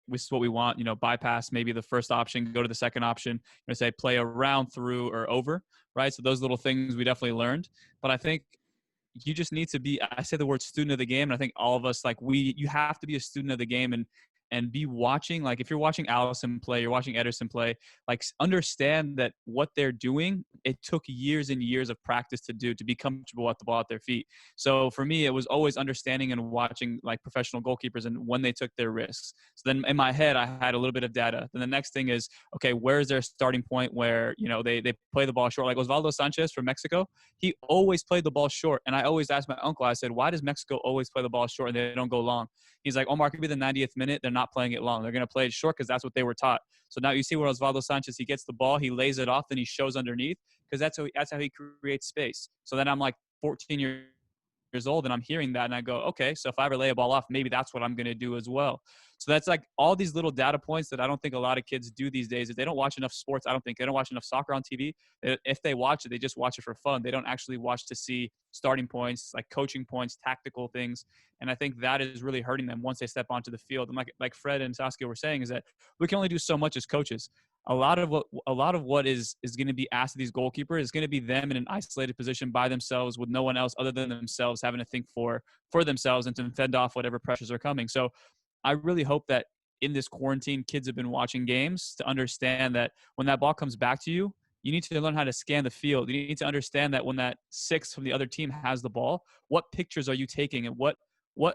this is what we want, bypass maybe the first option, go to the second option, say play around, through, or over, right? So those little things we definitely learned. But I think you just need to be, I say the word student of the game. And I think all of us, like you have to be a student of the game and be watching, like if you're watching Alisson play, you're watching Ederson play, like understand that what they're doing, it took years and years of practice to be comfortable with the ball at their feet. So for me, it was always understanding and watching like professional goalkeepers and when they took their risks. So then in my head, I had a little bit of data. Then the next thing is, okay, where's their starting point where, they play the ball short? Like Osvaldo Sanchez from Mexico, he always played the ball short. And I always asked my uncle, I said, why does Mexico always play the ball short and they don't go long? He's like, Omar, could be the 90th minute. They're not playing it long. They're going to play it short because that's what they were taught. So now you see where Osvaldo Sanchez, he gets the ball, he lays it off, then he shows underneath because that's how he creates space. So then I'm like 14 years old and I'm hearing that and I go, okay, so if I ever lay a ball off, maybe that's what I'm going to do as well. So that's like all these little data points that I don't think a lot of kids do these days. Is they don't watch enough sports. I don't think they don't watch enough soccer on TV. If they watch it, they just watch it for fun. They don't actually watch to see starting points, like coaching points, tactical things. And I think that is really hurting them once they step onto the field. And like Fred and Saskia were saying, is that we can only do so much as coaches. A lot of what is going to be asked of these goalkeepers is going to be them in an isolated position by themselves with no one else other than themselves having to think for themselves and to fend off whatever pressures are coming. So I really hope that in this quarantine, kids have been watching games to understand that when that ball comes back to you, you need to learn how to scan the field. You need to understand that when that six from the other team has the ball, what pictures are you taking and what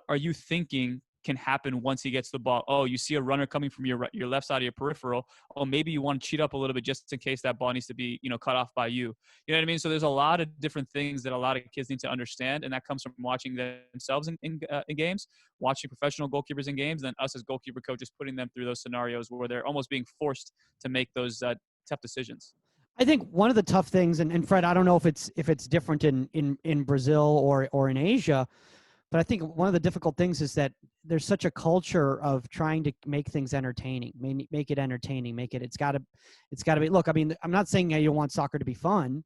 are you thinking can happen once he gets the ball? Oh, you see a runner coming from your left side of your peripheral. Oh, maybe you want to cheat up a little bit just in case that ball needs to be, cut off by you. You know what I mean? So there's a lot of different things that a lot of kids need to understand, and that comes from watching themselves in games, watching professional goalkeepers in games, and then us as goalkeeper coaches putting them through those scenarios where they're almost being forced to make those tough decisions. I think one of the tough things, and Fred, I don't know if it's different in Brazil or in Asia, but I think one of the difficult things is that there's such a culture of trying to make things entertaining, make it entertaining, it's got to be. Look, I mean, I'm not saying you don't want soccer to be fun,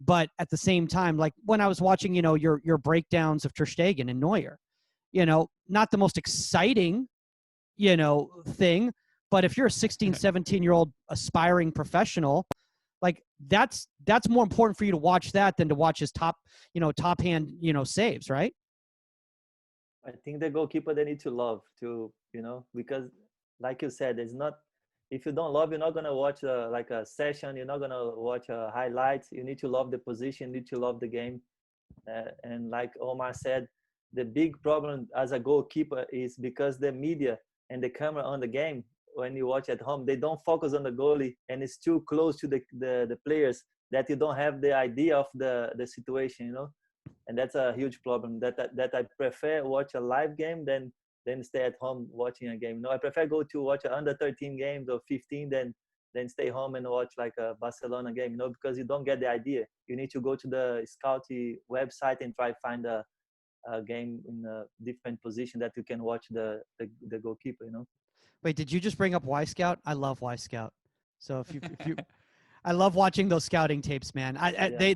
but at the same time, like when I was watching, your breakdowns of Ter Stegen and Neuer, not the most exciting, thing, but if you're a 16, 17-year-old aspiring professional, like that's more important for you to watch that than to watch his top hand, saves, right? I think the goalkeeper, they need to love to, because like you said, it's not, if you don't love, you're not going to watch like a session. You're not going to watch highlights. You need to love the position, you need to love the game. And like Omar said, the big problem as a goalkeeper is because the media and the camera on the game, when you watch at home, they don't focus on the goalie, and it's too close to the players that you don't have the idea of the situation, and that's a huge problem that I prefer watch a live game than stay at home watching a game. I prefer go to watch under 13 games or 15 than stay home and watch like a Barcelona game, because you don't get the idea. You need to go to the scouting website and try to find a game in a different position that you can watch the goalkeeper, Wait, did you just bring up Y Scout? I love Y Scout. So if you I love watching those scouting tapes, man.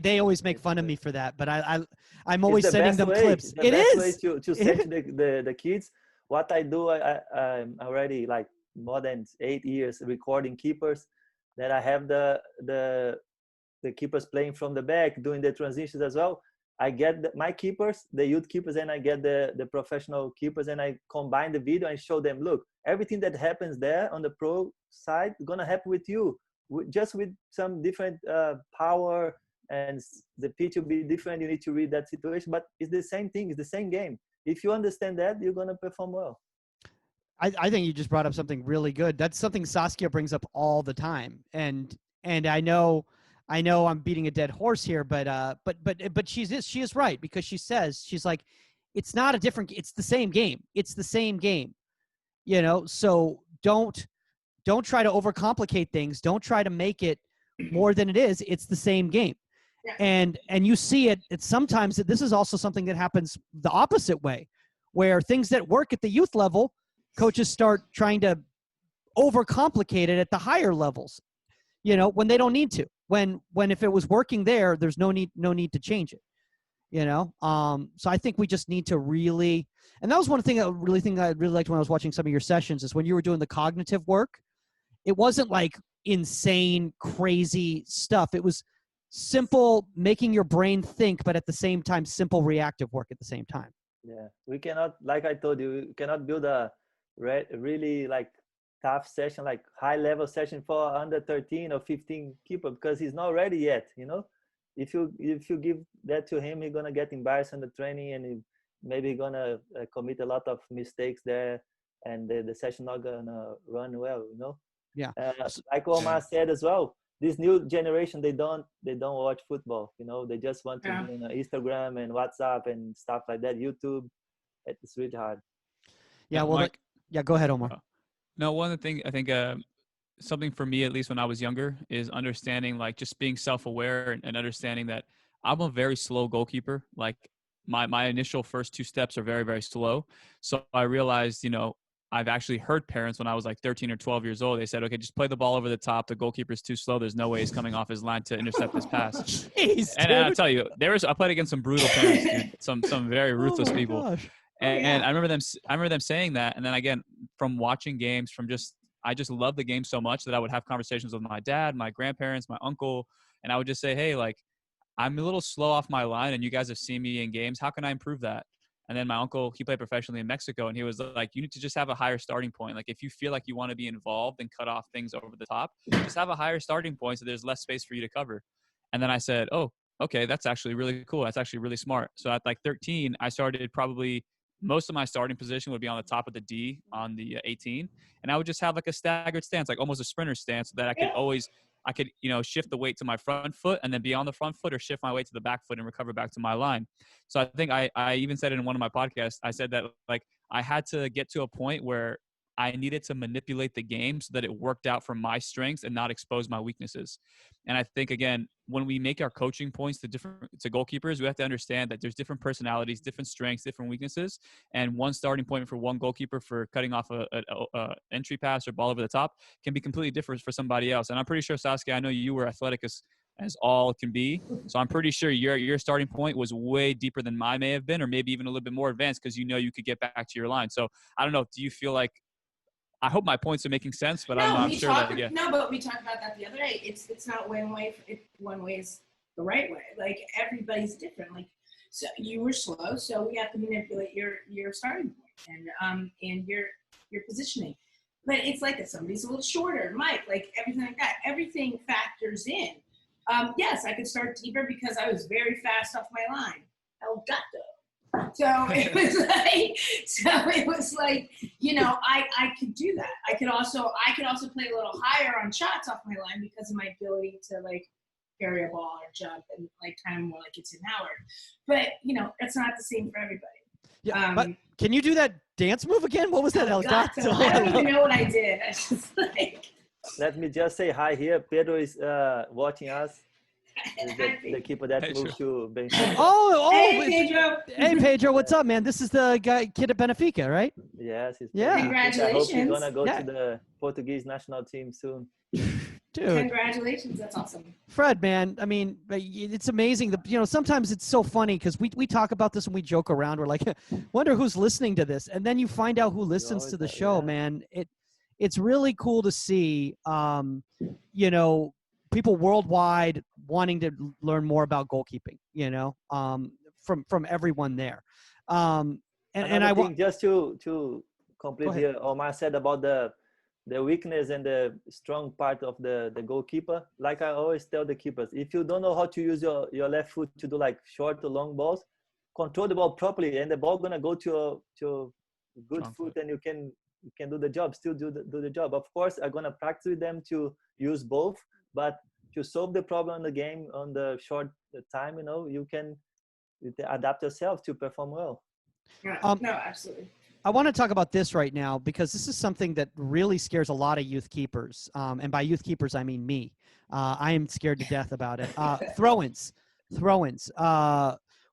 They always make fun of me for that, but I'm always sending them clips. It is the best way to send the kids. What I do, I'm already like more than 8 years recording keepers. That I have the keepers playing from the back, doing the transitions as well. I get my keepers, the youth keepers, and I get the professional keepers, and I combine the video and show them, look, everything that happens there on the pro side is gonna happen with you. Just with some different power, and the pitch will be different. You need to read that situation, but it's the same thing. It's the same game. If you understand that, you're going to perform well. I think you just brought up something really good. That's something Saskia brings up all the time. And I know I'm beating a dead horse here, but she is right, because she's like, it's not a different, it's the same game. It's the same game, so don't try to overcomplicate things. Don't try to make it more than it is. It's the same game. Yeah. And you see it. It's sometimes this is also something that happens the opposite way, where things that work at the youth level, coaches start trying to overcomplicate it at the higher levels, when they don't need to. When if it was working there, there's no need to change it. So I think we just need to really, and that was one thing I really liked when I was watching some of your sessions, is when you were doing the cognitive work. It wasn't like insane, crazy stuff. It was simple, making your brain think, but at the same time, simple reactive work at the same time. Yeah, we cannot, like I told you, we cannot build a really like tough session, like high level session for under 13 or 15 keeper, because he's not ready yet. If you give that to him, he's gonna get embarrassed on the training, and maybe he's gonna commit a lot of mistakes there, and the session not gonna run well. Yeah. Like Omar said as well, this new generation, they don't watch football. They just want to be on Instagram and WhatsApp and stuff like that. YouTube, it's really hard. Yeah. Well, Mike, go ahead, Omar. No, one of the things I think something for me, at least when I was younger, is understanding, like, just being self-aware and understanding that I'm a very slow goalkeeper. Like my initial first 2 steps are very, very slow. So I realized, I've actually heard parents when I was like 13 or 12 years old, they said, okay, just play the ball over the top. The goalkeeper's too slow. There's no way he's coming off his line to intercept this pass. Jeez, and I'll tell you, I played against some brutal parents, dude. Some very ruthless people. Gosh. And I remember them saying that. And then again, from watching games, I just love the game so much that I would have conversations with my dad, my grandparents, my uncle, and I would just say, hey, like, I'm a little slow off my line, and you guys have seen me in games. How can I improve that? And then my uncle, he played professionally in Mexico, and he was like, you need to just have a higher starting point. Like, if you feel like you want to be involved and cut off things over the top, just have a higher starting point so there's less space for you to cover. And then I said, oh, okay, that's actually really cool. That's actually really smart. So at like 13, I started probably most of my starting position would be on the top of the D on the 18. And I would just have like a staggered stance, like almost a sprinter stance, so that I could always, shift the weight to my front foot and then be on the front foot, or shift my weight to the back foot and recover back to my line. So I think I even said it in one of my podcasts. I said that like I had to get to a point where I needed to manipulate the game so that it worked out for my strengths and not expose my weaknesses. And I think, again, when we make our coaching points to goalkeepers, we have to understand that there's different personalities, different strengths, different weaknesses. And one starting point for one goalkeeper for cutting off a entry pass or ball over the top can be completely different for somebody else. And I'm pretty sure, Saskia, I know you were athletic as all can be. So I'm pretty sure your starting point was way deeper than mine may have been, or maybe even a little bit more advanced, because you could get back to your line. So I don't know. Do you feel like, I hope my points are making sense, but I'm sure that, yeah. No, but we talked about that the other day. It's not one way is the right way. Like, everybody's different. Like, so you were slow, so we have to manipulate your starting point and your positioning. But it's like if somebody's a little shorter, Mike, like everything like that. Everything factors in. Yes, I could start deeper because I was very fast off my line. El gato. So it was like, I could do that. I could also play a little higher on shots off my line because of my ability to like carry a ball or jump and like kind of more like it's an Howard. But it's not the same for everybody. Yeah, but can you do that dance move again? What was that? El gato? I don't even know what I did. I was just like. Let me just say hi here. Pedro is watching us. The keeper that moved to Benfica. Hey, Pedro. Hey, Pedro, what's up, man? This is the kid at Benfica, right? Yes. Yeah. Congratulations. I hope he's going to go to the Portuguese national team soon. Dude. Congratulations. That's awesome. Fred, man, I mean, it's amazing. Sometimes it's so funny because we talk about this and we joke around. We're like, wonder who's listening to this. And then you find out who listens to the show, man. It's really cool to see, people worldwide wanting to learn more about goalkeeping, from everyone there. And I want just to complete here, Omar said about the weakness and the strong part of the goalkeeper. Like I always tell the keepers, if you don't know how to use your left foot to do like short or long balls, control the ball properly, and the ball gonna go to a good foot, and you can do the job, still do the job. Of course, I'm gonna practice with them to use both. But to solve the problem in the game on the short time, you can adapt yourself to perform well. Yeah, no, absolutely. I want to talk about this right now because this is something that really scares a lot of youth keepers. And by youth keepers, I mean me. I am scared to death about it. Throw-ins.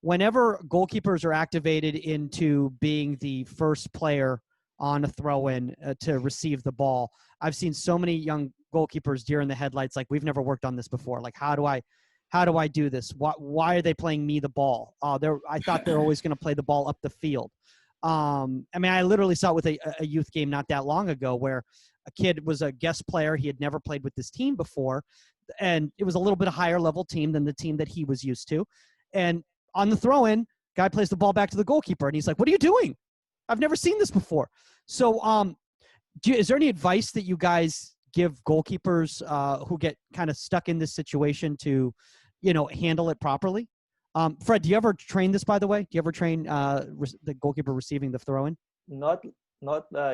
Whenever goalkeepers are activated into being the first player on a throw-in to receive the ball, I've seen so many young goalkeepers deer in the headlights, like, we've never worked on this before. Like, how do I do this? Why are they playing me the ball? I thought they're always going to play the ball up the field. I mean, I literally saw it with a youth game not that long ago where a kid was a guest player. He had never played with this team before, and it was a little bit higher level team than the team that he was used to. And on the throw-in, guy plays the ball back to the goalkeeper, and he's like, "What are you doing? I've never seen this before." So, is there any advice that you guys give goalkeepers who get kind of stuck in this situation to, handle it properly? Fred, do you ever train this, by the way? Do you ever train the goalkeeper receiving the throw-in? Not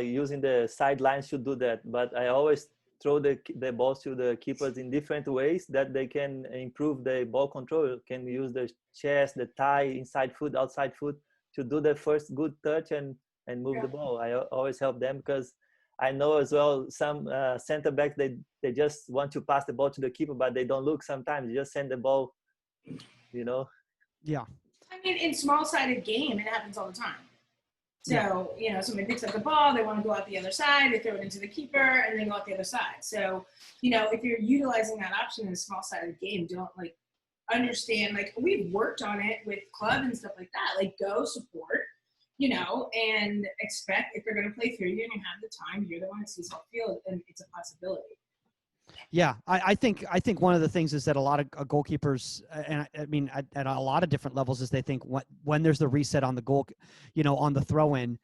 using the sidelines to do that, but I always throw the balls to the keepers in different ways that they can improve the ball control. Can use the chest, the thigh, inside foot, outside foot to do the first good touch and move the ball. I always help them because I know as well some center backs, they just want to pass the ball to the keeper, but they don't look sometimes. You just send the ball, Yeah. I mean, in small-sided game, it happens all the time. So, somebody picks up the ball, they want to go out the other side, they throw it into the keeper, and then go out the other side. So, if you're utilizing that option in a small-sided game, don't, understand, we've worked on it with club and stuff like that. Go support, and expect if they're going to play through you and you have the time, you're the one that sees how field, and it's a possibility. Yeah, I think one of the things is that a lot of goalkeepers, and I mean at a lot of different levels, is they think when there's the reset on the goal, on the throw in,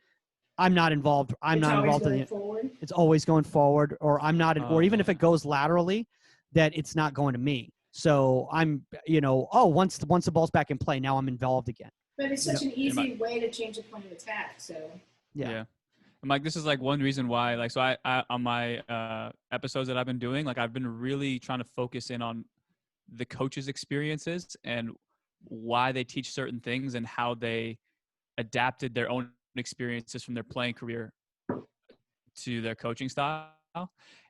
I'm not involved. I'm It's not always involved in going it. forward. It's always going forward, or I'm not, or even if yeah. it goes laterally, that it's not going to me. So I'm, once the ball's back in play, now I'm involved again. But it's such an easy way to change the point of attack. So Yeah. I'm like, this is like one reason why, like, so I on my episodes that I've been doing, like, I've been really trying to focus in on the coaches' experiences and why they teach certain things and how they adapted their own experiences from their playing career to their coaching style.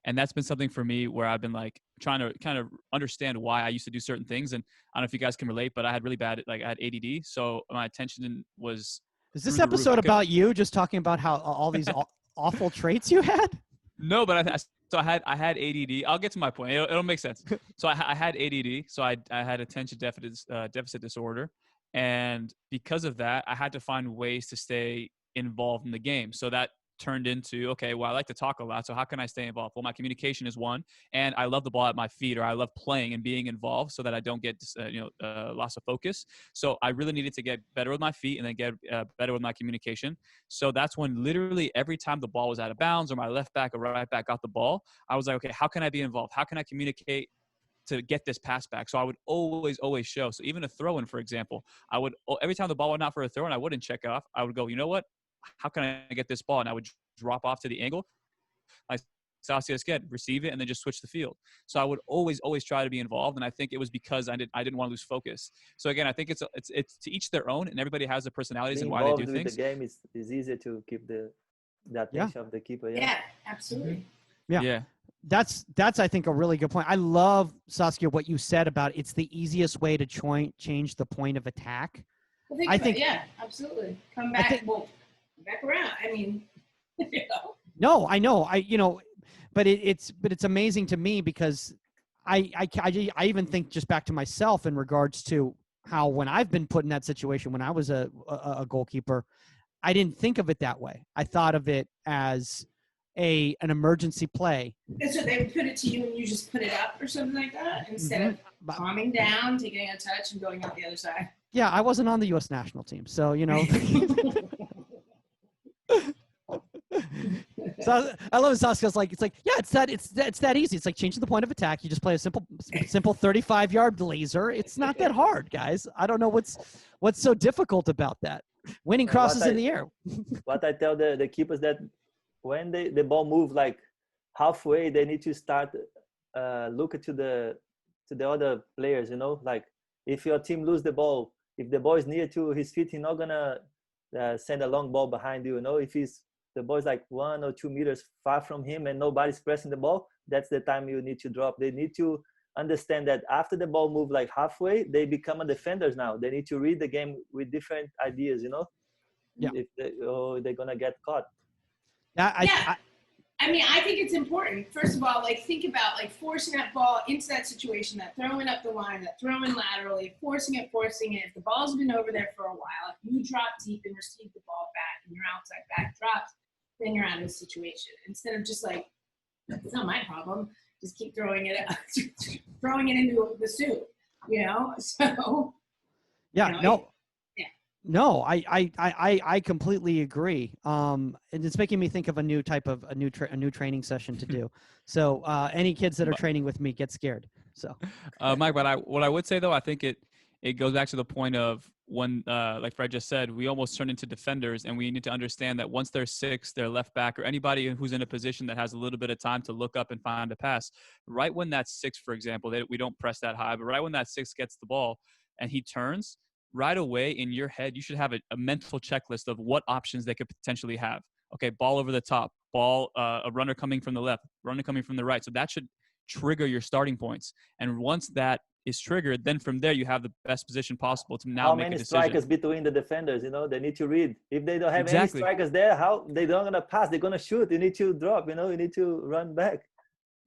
And that's been something for me where I've been like trying to kind of understand why I used to do certain things. And I don't know if you guys can relate, but I had really bad, like I had ADD. So my attention was. Is this episode about you just talking about how all these awful traits you had? No, but I had ADD. I'll get to my point. It'll make sense. So I had ADD. So I had attention deficit disorder, and because of that, I had to find ways to stay involved in the game. So that turned into, okay, well, I like to talk a lot. So how can I stay involved? Well, my communication is one, and I love the ball at my feet, or I love playing and being involved so that I don't get, loss of focus. So I really needed to get better with my feet and then get better with my communication. So that's when literally every time the ball was out of bounds or my left back or right back got the ball, I was like, okay, how can I be involved? How can I communicate to get this pass back? So I would always show. So even a throw in, for example, I would, every time the ball went out for a throw in, I wouldn't check off. I would go, you know what? How can I get this ball? And I would drop off to the angle. Like Saskia said, receive it and then just switch the field. So I would always try to be involved. And I think it was because I didn't want to lose focus. So again, I think it's to each their own, and everybody has their personalities Being and why they do involved things. with the game is easier to keep the attention of the keeper. yeah, absolutely. Yeah. That's I think a really good point. I love, Saskia, what you said about it's the easiest way to change the point of attack. Well, I think yeah, absolutely. Come back, back around. I mean, No, I know. But it's amazing to me because I even think just back to myself in regards to how when I've been put in that situation when I was a goalkeeper, I didn't think of it that way. I thought of it as an emergency play. And so they would put it to you and you just put it up or something like that instead of calming down, taking a touch, and going out the other side. Yeah, I wasn't on the U.S. national team, so So I love it. Saskia's like, it's that easy. It's like changing the point of attack. You just play a simple 35-yard laser. It's not that hard, guys. I don't know what's so difficult about that. Winning crosses in the air. What I tell the keepers that when the ball move like halfway, they need to start look to the other players. Like if your team lose the ball, if the ball is near to his feet, he's not gonna send a long ball behind you. If the ball is like 1 or 2 meters far from him and nobody's pressing the ball, that's the time you need to drop. They need to understand that after the ball move like halfway, they become a defenders now. They need to read the game with different ideas, Yeah. If they're gonna get caught. I mean, I think it's important. First of all, like think about like forcing that ball into that situation, that throwing up the line, that throwing laterally, forcing it. If the ball's been over there for a while, if you drop deep and receive the ball back and your outside back drops, then you're out of the situation. Instead of just like, it's not my problem, just keep throwing it into the soup, So yeah, no, I completely agree. And it's making me think of a new training session to do. So any kids that are training with me, get scared. So, Mike, but what I would say though, I think it goes back to the point of when, like Fred just said, we almost turn into defenders, and we need to understand that once they're 6, their left back or anybody who's in a position that has a little bit of time to look up and find a pass, right when that 6, for example, we don't press that high, but right when that 6 gets the ball and he turns, right away in your head, you should have a mental checklist of what options they could potentially have. Okay, ball over the top, a runner coming from the left, runner coming from the right. So that should trigger your starting points. And once that is triggered, then from there you have the best position possible to now make a decision. How many strikers between the defenders? They need to read. If they don't have any strikers there, how they don't gonna pass? They're gonna shoot. You need to drop. You need to run back.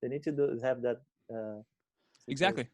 They need to have that. Exactly.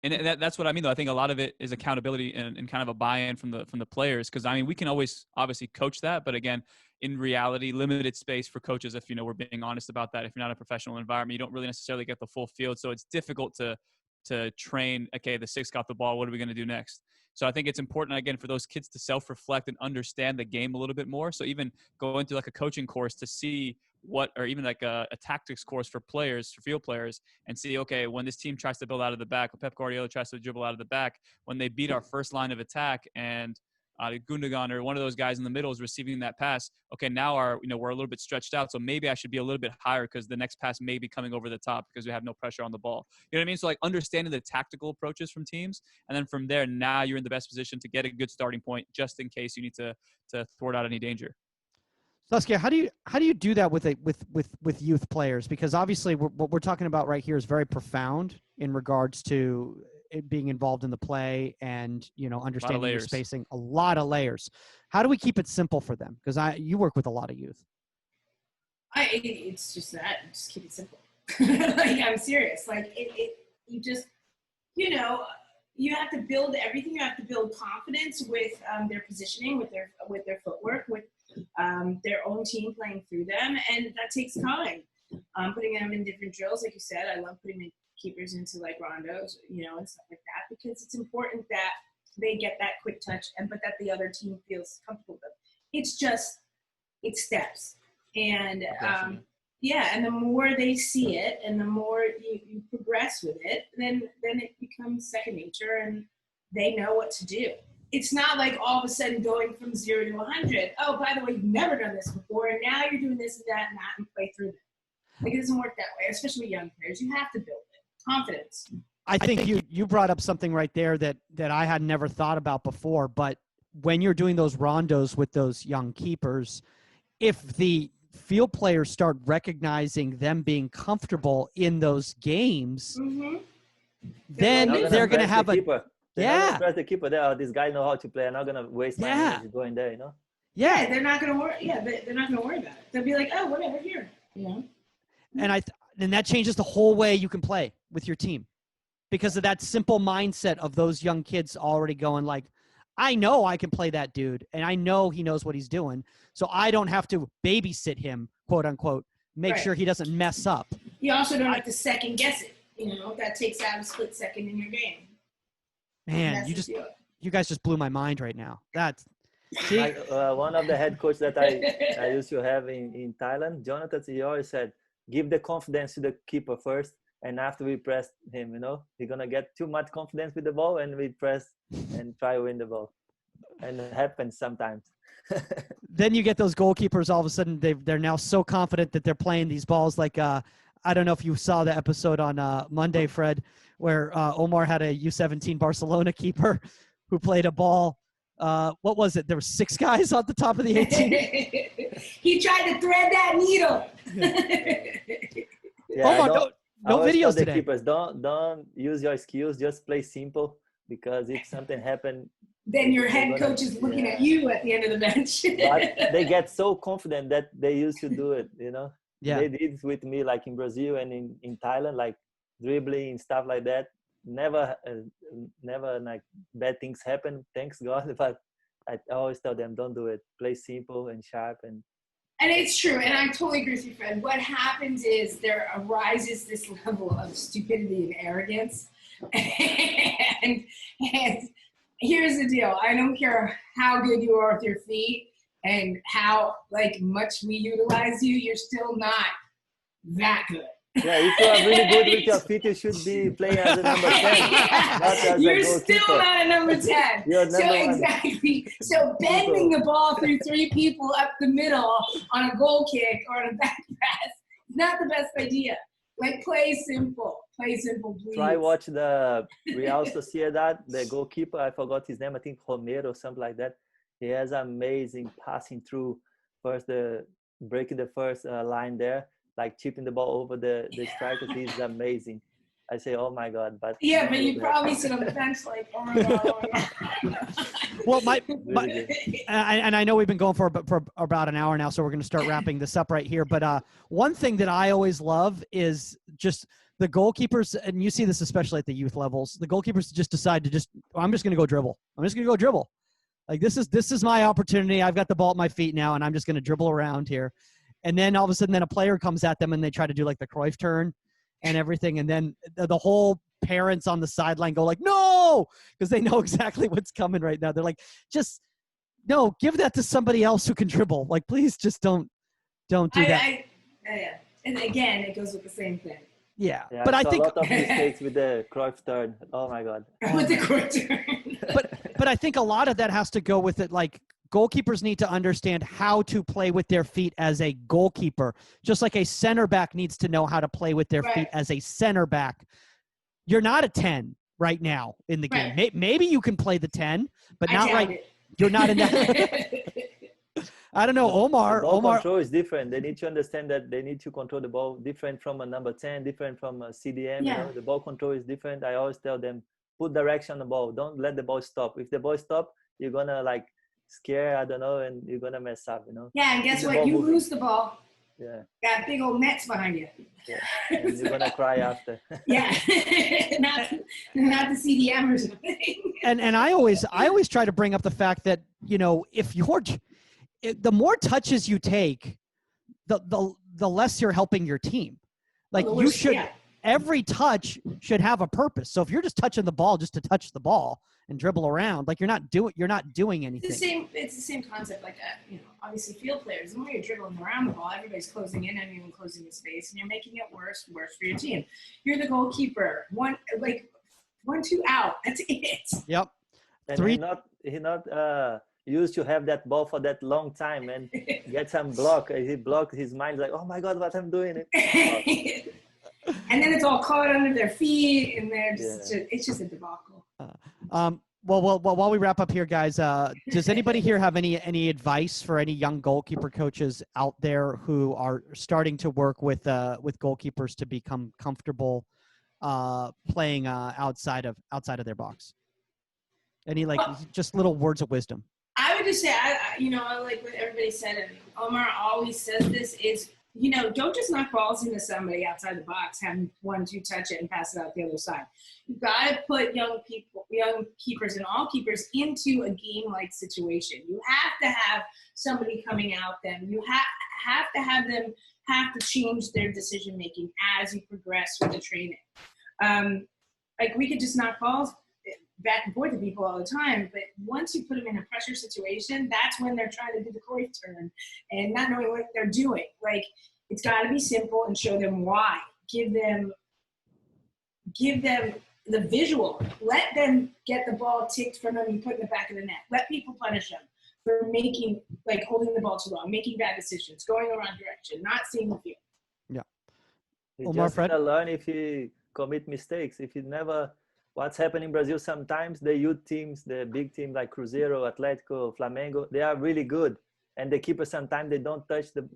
And that's what I mean, though. I think a lot of it is accountability and kind of a buy-in from the players. Because, I mean, we can always obviously coach that. But, again, in reality, limited space for coaches. If, we're being honest about that, if you're not in a professional environment, you don't really necessarily get the full field. So it's difficult to train, okay, the 6 got the ball, what are we going to do next? So I think it's important, again, for those kids to self-reflect and understand the game a little bit more. So even going through like a coaching course to see or even like a tactics course for players, for field players, and see, okay, when this team tries to build out of the back, when Pep Guardiola tries to dribble out of the back, when they beat our first line of attack and Gundogan or one of those guys in the middle is receiving that pass. Okay, now we're a little bit stretched out, so maybe I should be a little bit higher because the next pass may be coming over the top because we have no pressure on the ball. You know what I mean? So like understanding the tactical approaches from teams, and then from there, now you're in the best position to get a good starting point just in case you need to thwart out any danger. Saskia, how do you do that with youth players? Because obviously what we're talking about right here is very profound in regards to it being involved in the play and, understanding your spacing, a lot of layers. How do we keep it simple for them? Because you work with a lot of youth. It's just that, just keep it simple. Like, I'm serious. Like you just, you have to build everything. You have to build confidence with their positioning, with their footwork, with their own team playing through them. And that takes time. Putting them in different drills. Like you said, I love putting the keepers into like rondos, and stuff like that, because it's important that they get that quick touch but that the other team feels comfortable with. It's steps. And and the more they see it and the more you progress with it, then it becomes second nature and they know what to do. It's not like all of a sudden going from 0 to 100. Oh, by the way, you've never done this before, and now you're doing this and that and play through it. Like, it doesn't work that way, especially with young players. You have to build it. Confidence. I think you brought up something right there that I had never thought about before. But when you're doing those rondos with those young keepers, if the field players start recognizing them being comfortable in those games, then they're going to have a keeper. Trust the keeper. This guy know how to play. I'm not going to waste my energy going there. Yeah, they're not going to worry. Yeah, they're not going to worry about it. They'll be like, oh, whatever, here. And that changes the whole way you can play with your team because of that simple mindset of those young kids already going like, I know I can play that dude and I know he knows what he's doing. So I don't have to babysit him, quote unquote, make sure he doesn't mess up. You also don't have to second guess it. That takes out a split second in your game. Man, you guys just blew my mind right now. One of the head coaches that I used to have in Thailand, Jonathan, he always said, give the confidence to the keeper first, and after we press him, he's going to get too much confidence with the ball, and we press and try to win the ball. And it happens sometimes. Then you get those goalkeepers, all of a sudden, they're now so confident that they're playing these balls like, I don't know if you saw the episode on Monday, Fred, where Omar had a U17 Barcelona keeper who played a ball. What was it? There were 6 guys on the top of the 18. He tried to thread that needle. Omar, no videos today. Keepers, don't use your skills. Just play simple, because if something happens, then your head coach is looking at you at the end of the bench. But they get so confident that they used to do it. Yeah. They did it with me, like in Brazil and in Thailand, like dribbling and stuff like that. Never like bad things happen, thanks God. But I always tell them, don't do it. Play simple and sharp. And it's true, and I totally agree with you, Fred. What happens is there arises this level of stupidity and arrogance, and here's the deal: I don't care how good you are with your feet and how much we utilize you, you're still not that good. Yeah, if you are really good with your feet, you should be playing as a number 10. You're still not a number 10. Exactly. So bending the ball through 3 people up the middle on a goal kick or on a back pass is not the best idea. Play simple. Play simple, please. Try watch the Real Sociedad, the goalkeeper. I forgot his name. I think Romero or something like that. He has amazing passing through breaking the first line there. Like chipping the ball over the strikers. He's amazing. I say, oh my God. But you probably sit on the bench like, oh my God. Well, and I know we've been going for about an hour now, so we're going to start wrapping this up right here. But one thing that I always love is just the goalkeepers, and you see this especially at the youth levels, the goalkeepers just decide to I'm just going to go dribble. I'm just going to go dribble. Like this is my opportunity. I've got the ball at my feet now, and I'm just going to dribble around here. And then all of a sudden, then a player comes at them, and they try to do like the Cruyff turn and everything. And then the whole parents on the sideline go like, no, because they know exactly what's coming right now. They're like, just no, give that to somebody else who can dribble. Like, please just don't do that. Yeah. And again, it goes with the same thing. Yeah, Yeah, but I saw think a lot of mistakes with the Cruyff turn. Oh my God. With the quarter. but I think a lot of that has to go with it. Like goalkeepers need to understand how to play with their feet as a goalkeeper, just like a center back needs to know how to play with their feet as a center back. You're not a 10 right now in the game. Maybe you can play the 10, but not right. You're not in that. I don't know, Omar. The ball control is different. They need to understand that they need to control the ball different from a number 10, different from a CDM. Yeah. You know, the ball control is different. I always tell them, put direction on the ball. Don't let the ball stop. If the ball stop, you're gonna like scare, I don't know, and you're gonna mess up. You know. Yeah, and guess what? You lose the ball. Yeah. Got big old nets behind you. Yeah. And you're gonna cry after. Yeah. not the CDM or something. And I always try to bring up the fact that, you know, the more touches you take, the less you're helping your team. Like every touch should have a purpose. So if you're just touching the ball just to touch the ball and dribble around, like you're not doing anything. It's the same concept. Like you know, obviously field players. The more you're dribbling around the ball, everybody's closing in on you and closing the space, and you're making it worse for your team. You're the goalkeeper. 1, 2 out. That's it. Yep. And 3. He not used to have that ball for that long time and get some block. He blocked his mind like, oh my God, what I'm doing. And then it's all caught under their feet, and they're it's just a debacle. Well, while we wrap up here, guys, does anybody here have any advice for any young goalkeeper coaches out there who are starting to work with goalkeepers to become comfortable playing outside of their box? Any just little words of wisdom? I would just say, I like what everybody said, and Omar always says this is, you know, don't just knock balls into somebody outside the box, have 1-2 touch it and pass it out the other side. You've got to put young keepers and all keepers into a game-like situation. You have to have somebody coming out them. You have to have them have to change their decision-making as you progress with the training. Like we could just knock balls back and forth to people all the time, but once you put them in a pressure situation, that's when they're trying to do the Cruyff turn and not knowing what they're doing. Like it's got to be simple and show them why. Give them the visual. Let them get the ball ticked from them and put in the back of the net. Let people punish them for holding the ball too long, making bad decisions, going the wrong direction, not seeing the field. Yeah. You just gotta learn if you commit mistakes. If you never. What's happening in Brazil sometimes, the youth teams, the big teams like Cruzeiro, Atletico, Flamengo, they are really good. And the keeper sometimes they don't touch the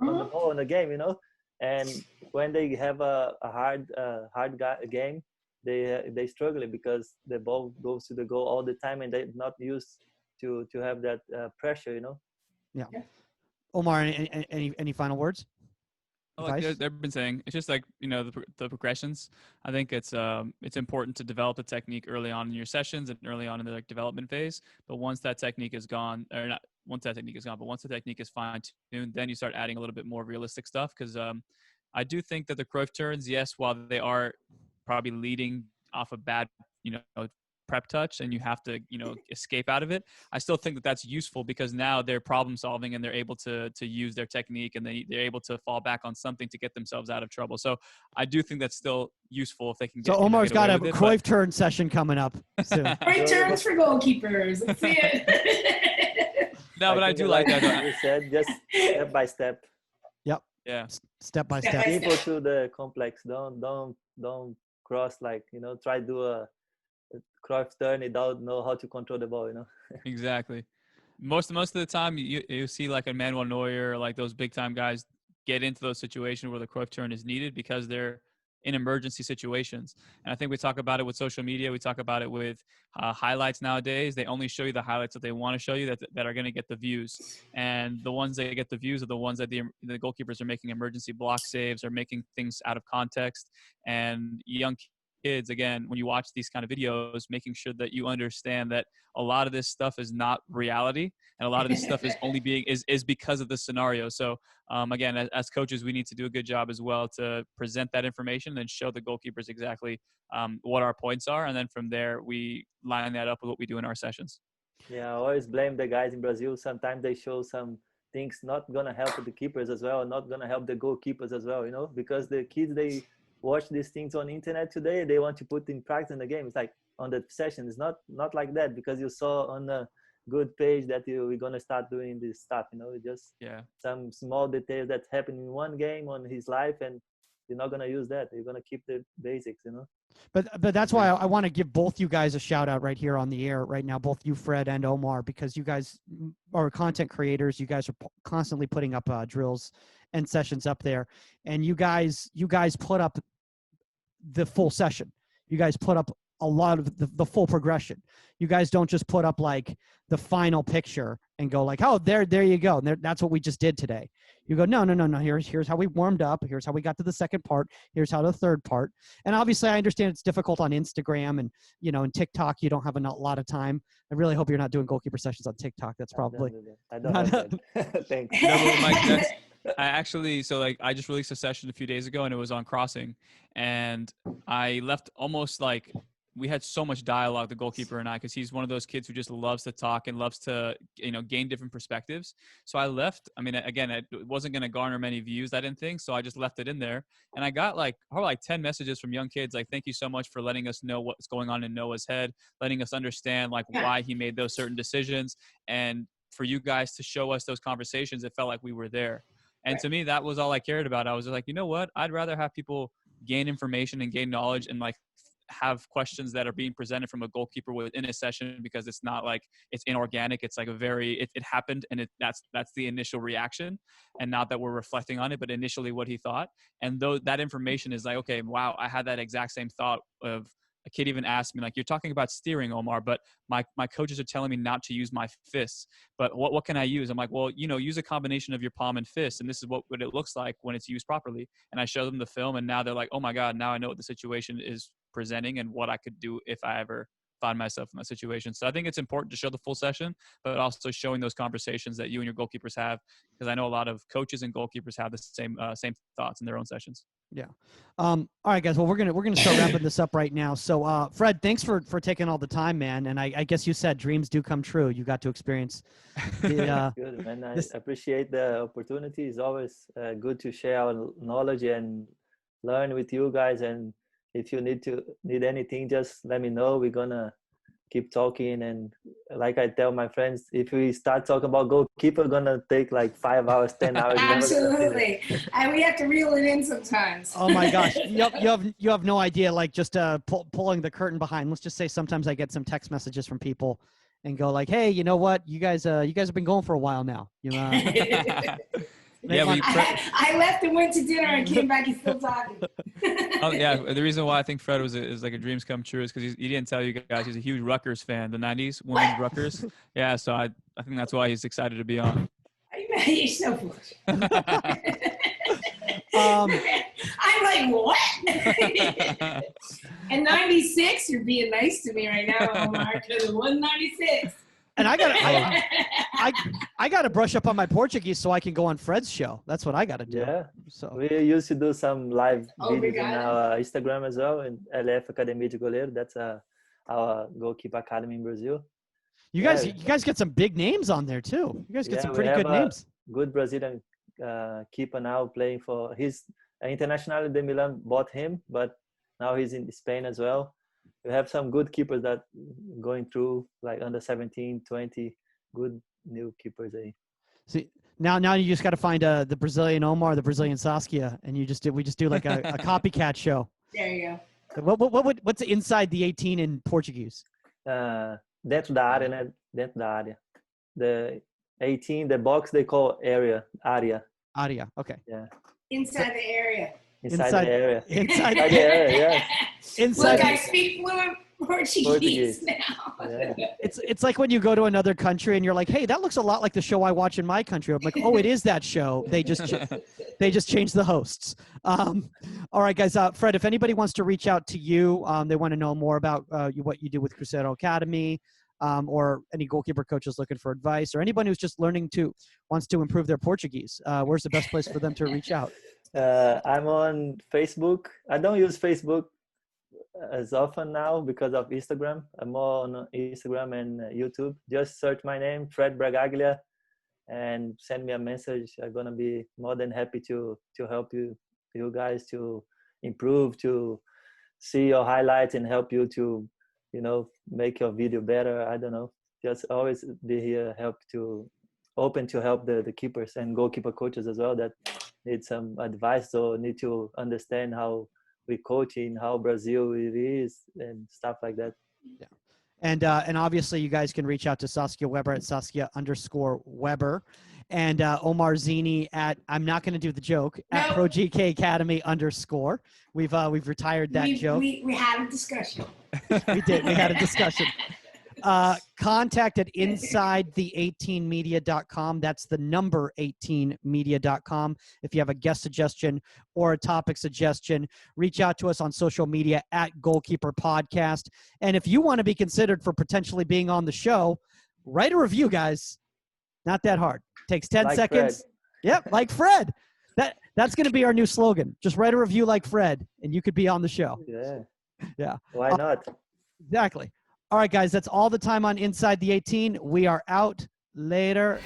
ball in the game, you know. And when they have a hard game, they struggle because the ball goes to the goal all the time and they're not used to have that pressure, you know. Yeah. Omar, any final words? Like they've been saying, it's just like, you know, the progressions. I think it's important to develop a technique early on in your sessions and early on in the development phase. But once that technique is gone, or not once that technique is gone, but once the technique is fine-tuned, then you start adding a little bit more realistic stuff. Because I do think that the Cruyff turns, yes, while they are probably leading off a bad, you know, prep touch and you have to, you know, escape out of it, I still think that that's useful because now they're problem solving and they're able to use their technique and they're able to fall back on something to get themselves out of trouble. So I do think that's still useful if they can get. So Omar's got a Cruyff turn session coming up soon. Cruyff turns for goalkeepers. Let's see it. No, but I do like that. You said just step by step. Yep. Yeah. Step by step. Simple to the complex. Don't cross, like, you know, try to do a Cruyff turn, you don't know how to control the ball, you know. Exactly. Most of the time, you see like a Manuel Neuer, or like those big time guys get into those situations where the Cruyff turn is needed because they're in emergency situations. And I think we talk about it with social media. We talk about it with highlights nowadays. They only show you the highlights that they want to show you that are going to get the views. And the ones that get the views are the ones that the goalkeepers are making emergency block saves or making things out of context. And young kids, again, when you watch these kind of videos, making sure that you understand that a lot of this stuff is not reality, and a lot of this stuff is only being is because of the scenario. So again, as coaches, we need to do a good job as well to present that information and show the goalkeepers exactly what our points are, and then from there we line that up with what we do in our sessions. Yeah, I always blame the guys in Brazil. Sometimes they show some things not gonna help the keepers as well, not gonna help the goalkeepers as well, you know, because the kids, they watch these things on the internet today, they want to put in practice in the game. It's like on the session, it's not like that, because you saw on a good page that we're gonna start doing this stuff, you know, just some small details that happen in one game on his life, and you're not gonna use that. You're gonna keep the basics, you know. But that's why I want to give both you guys a shout out right here on the air right now, both you, Fred, and Omar, because you guys are content creators. You guys are constantly putting up drills and sessions up there, and you guys put up the full session. You guys put up a lot of the full progression. You guys don't just put up like the final picture and go like, oh, there you go. And that's what we just did today. You go, no. Here's how we warmed up. Here's how we got to the second part. Here's how the third part. And obviously I understand it's difficult on Instagram and, you know, and TikTok, you don't have a lot of time. I really hope you're not doing goalkeeper sessions on TikTok. That's probably. I don't have that. Thanks. No, Mike, I just released a session a few days ago, and it was on crossing, and I left almost like, we had so much dialogue, the goalkeeper and I, because he's one of those kids who just loves to talk and loves to, you know, gain different perspectives. So I left. I mean, again, it wasn't going to garner many views, I didn't think. So I just left it in there. And I got probably 10 messages from young kids like, thank you so much for letting us know what's going on in Noah's head, letting us understand why he made those certain decisions. And for you guys to show us those conversations, it felt like we were there. And to me, that was all I cared about. I was like, you know what? I'd rather have people gain information and gain knowledge and have questions that are being presented from a goalkeeper within a session, because it's not like it's inorganic. It's like it happened, and that's the initial reaction, and not that we're reflecting on it, but initially what he thought. And though that information is like, okay, wow, I had that exact same thought of. A kid even asked me, like, you're talking about steering, Omar, but my coaches are telling me not to use my fists. But what can I use? I'm like, well, you know, use a combination of your palm and fist, and this is what it looks like when it's used properly. And I show them the film, and now they're like, oh my God, now I know what the situation is presenting and what I could do if I ever find myself in that situation. So I think it's important to show the full session, but also showing those conversations that you and your goalkeepers have, because I know a lot of coaches and goalkeepers have the same thoughts in their own sessions. Yeah. All right, guys. Well, we're gonna start wrapping this up right now. So, Fred, thanks for taking all the time, man. And I guess you said dreams do come true. You got to experience. Good, man. I appreciate the opportunity. It's always good to share our knowledge and learn with you guys. And if you need anything, just let me know. We're gonna keep talking, and like I tell my friends, if we start talking about goalkeeper, gonna take like 5 hours, 10 hours. Absolutely. And we have to reel it in sometimes. Oh my gosh. You have no idea, like just pulling the curtain behind. Let's just say sometimes I get some text messages from people and go like, hey, you know what? You guys have been going for a while now. I left and went to dinner and came back. He's still talking. Oh yeah, the reason why I think Fred is like a dreams come true is because he didn't tell you guys he's a huge Rutgers fan, the '90s women's Rutgers. Yeah, so I think that's why he's excited to be on. You're so foolish. I'm like, what? And 96, you're being nice to me right now, Omar, because it was 96. And I gotta brush up on my Portuguese so I can go on Fred's show. That's what I gotta do. Yeah. So we used to do some live videos on our Instagram as well, and LF Academia de Goleiro. That's our goalkeeper academy in Brazil. You guys get some big names on there too. You guys get some pretty good names. Good Brazilian keeper now playing for his International de Milan bought him, but now he's in Spain as well. We have some good keepers that going through like under 17, 20, good new keepers. See, now you just got to find the Brazilian Omar, the Brazilian Saskia, and we just do like a copycat show. There you go. What's inside the 18 in Portuguese? Dentro da área, né? Dentro da área. The 18, the box they call area. Area. Okay. Yeah. Inside the area. Inside the area. Inside the area, yeah. Look, I speak fluent Portuguese now. Yeah. It's like when you go to another country and you're like, hey, that looks a lot like the show I watch in my country. I'm like, oh, it is that show. They just changed the hosts. All right, guys. Fred, if anybody wants to reach out to you, they want to know more about what you do with Cruzeiro Academy, or any goalkeeper coaches looking for advice, or anyone who's just wants to improve their Portuguese, where's the best place for them to reach out? I'm on Facebook. I don't use Facebook as often now because of Instagram. I'm more on Instagram and YouTube. Just search my name, Fred Bragaglia, and send me a message. I'm gonna be more than happy to help you guys to improve, to see your highlights and help you to, make your video better. I don't know. Just always be here, open to help the keepers and goalkeeper coaches as well that need some advice or need to understand how we coaching, how Brazil it is, and stuff like that. Yeah. And obviously you guys can reach out to Saskia Webber at Saskia_Webber, and Omar Zini at, I'm not going to do the joke, at ProGK Academy _. We've retired that joke. We had a discussion. We did. We had a discussion. Contact at insidethe18media.com. That's the number 18media.com. If you have a guest suggestion or a topic suggestion, reach out to us on social media at Goalkeeper Podcast. And if you want to be considered for potentially being on the show, write a review, guys. Not that hard. Takes 10 seconds. Fred. Yep, like Fred. That's going to be our new slogan. Just write a review like Fred, and you could be on the show. Yeah. Yeah. Why not? Exactly. All right, guys, that's all the time on Inside the 18. We are out. Later.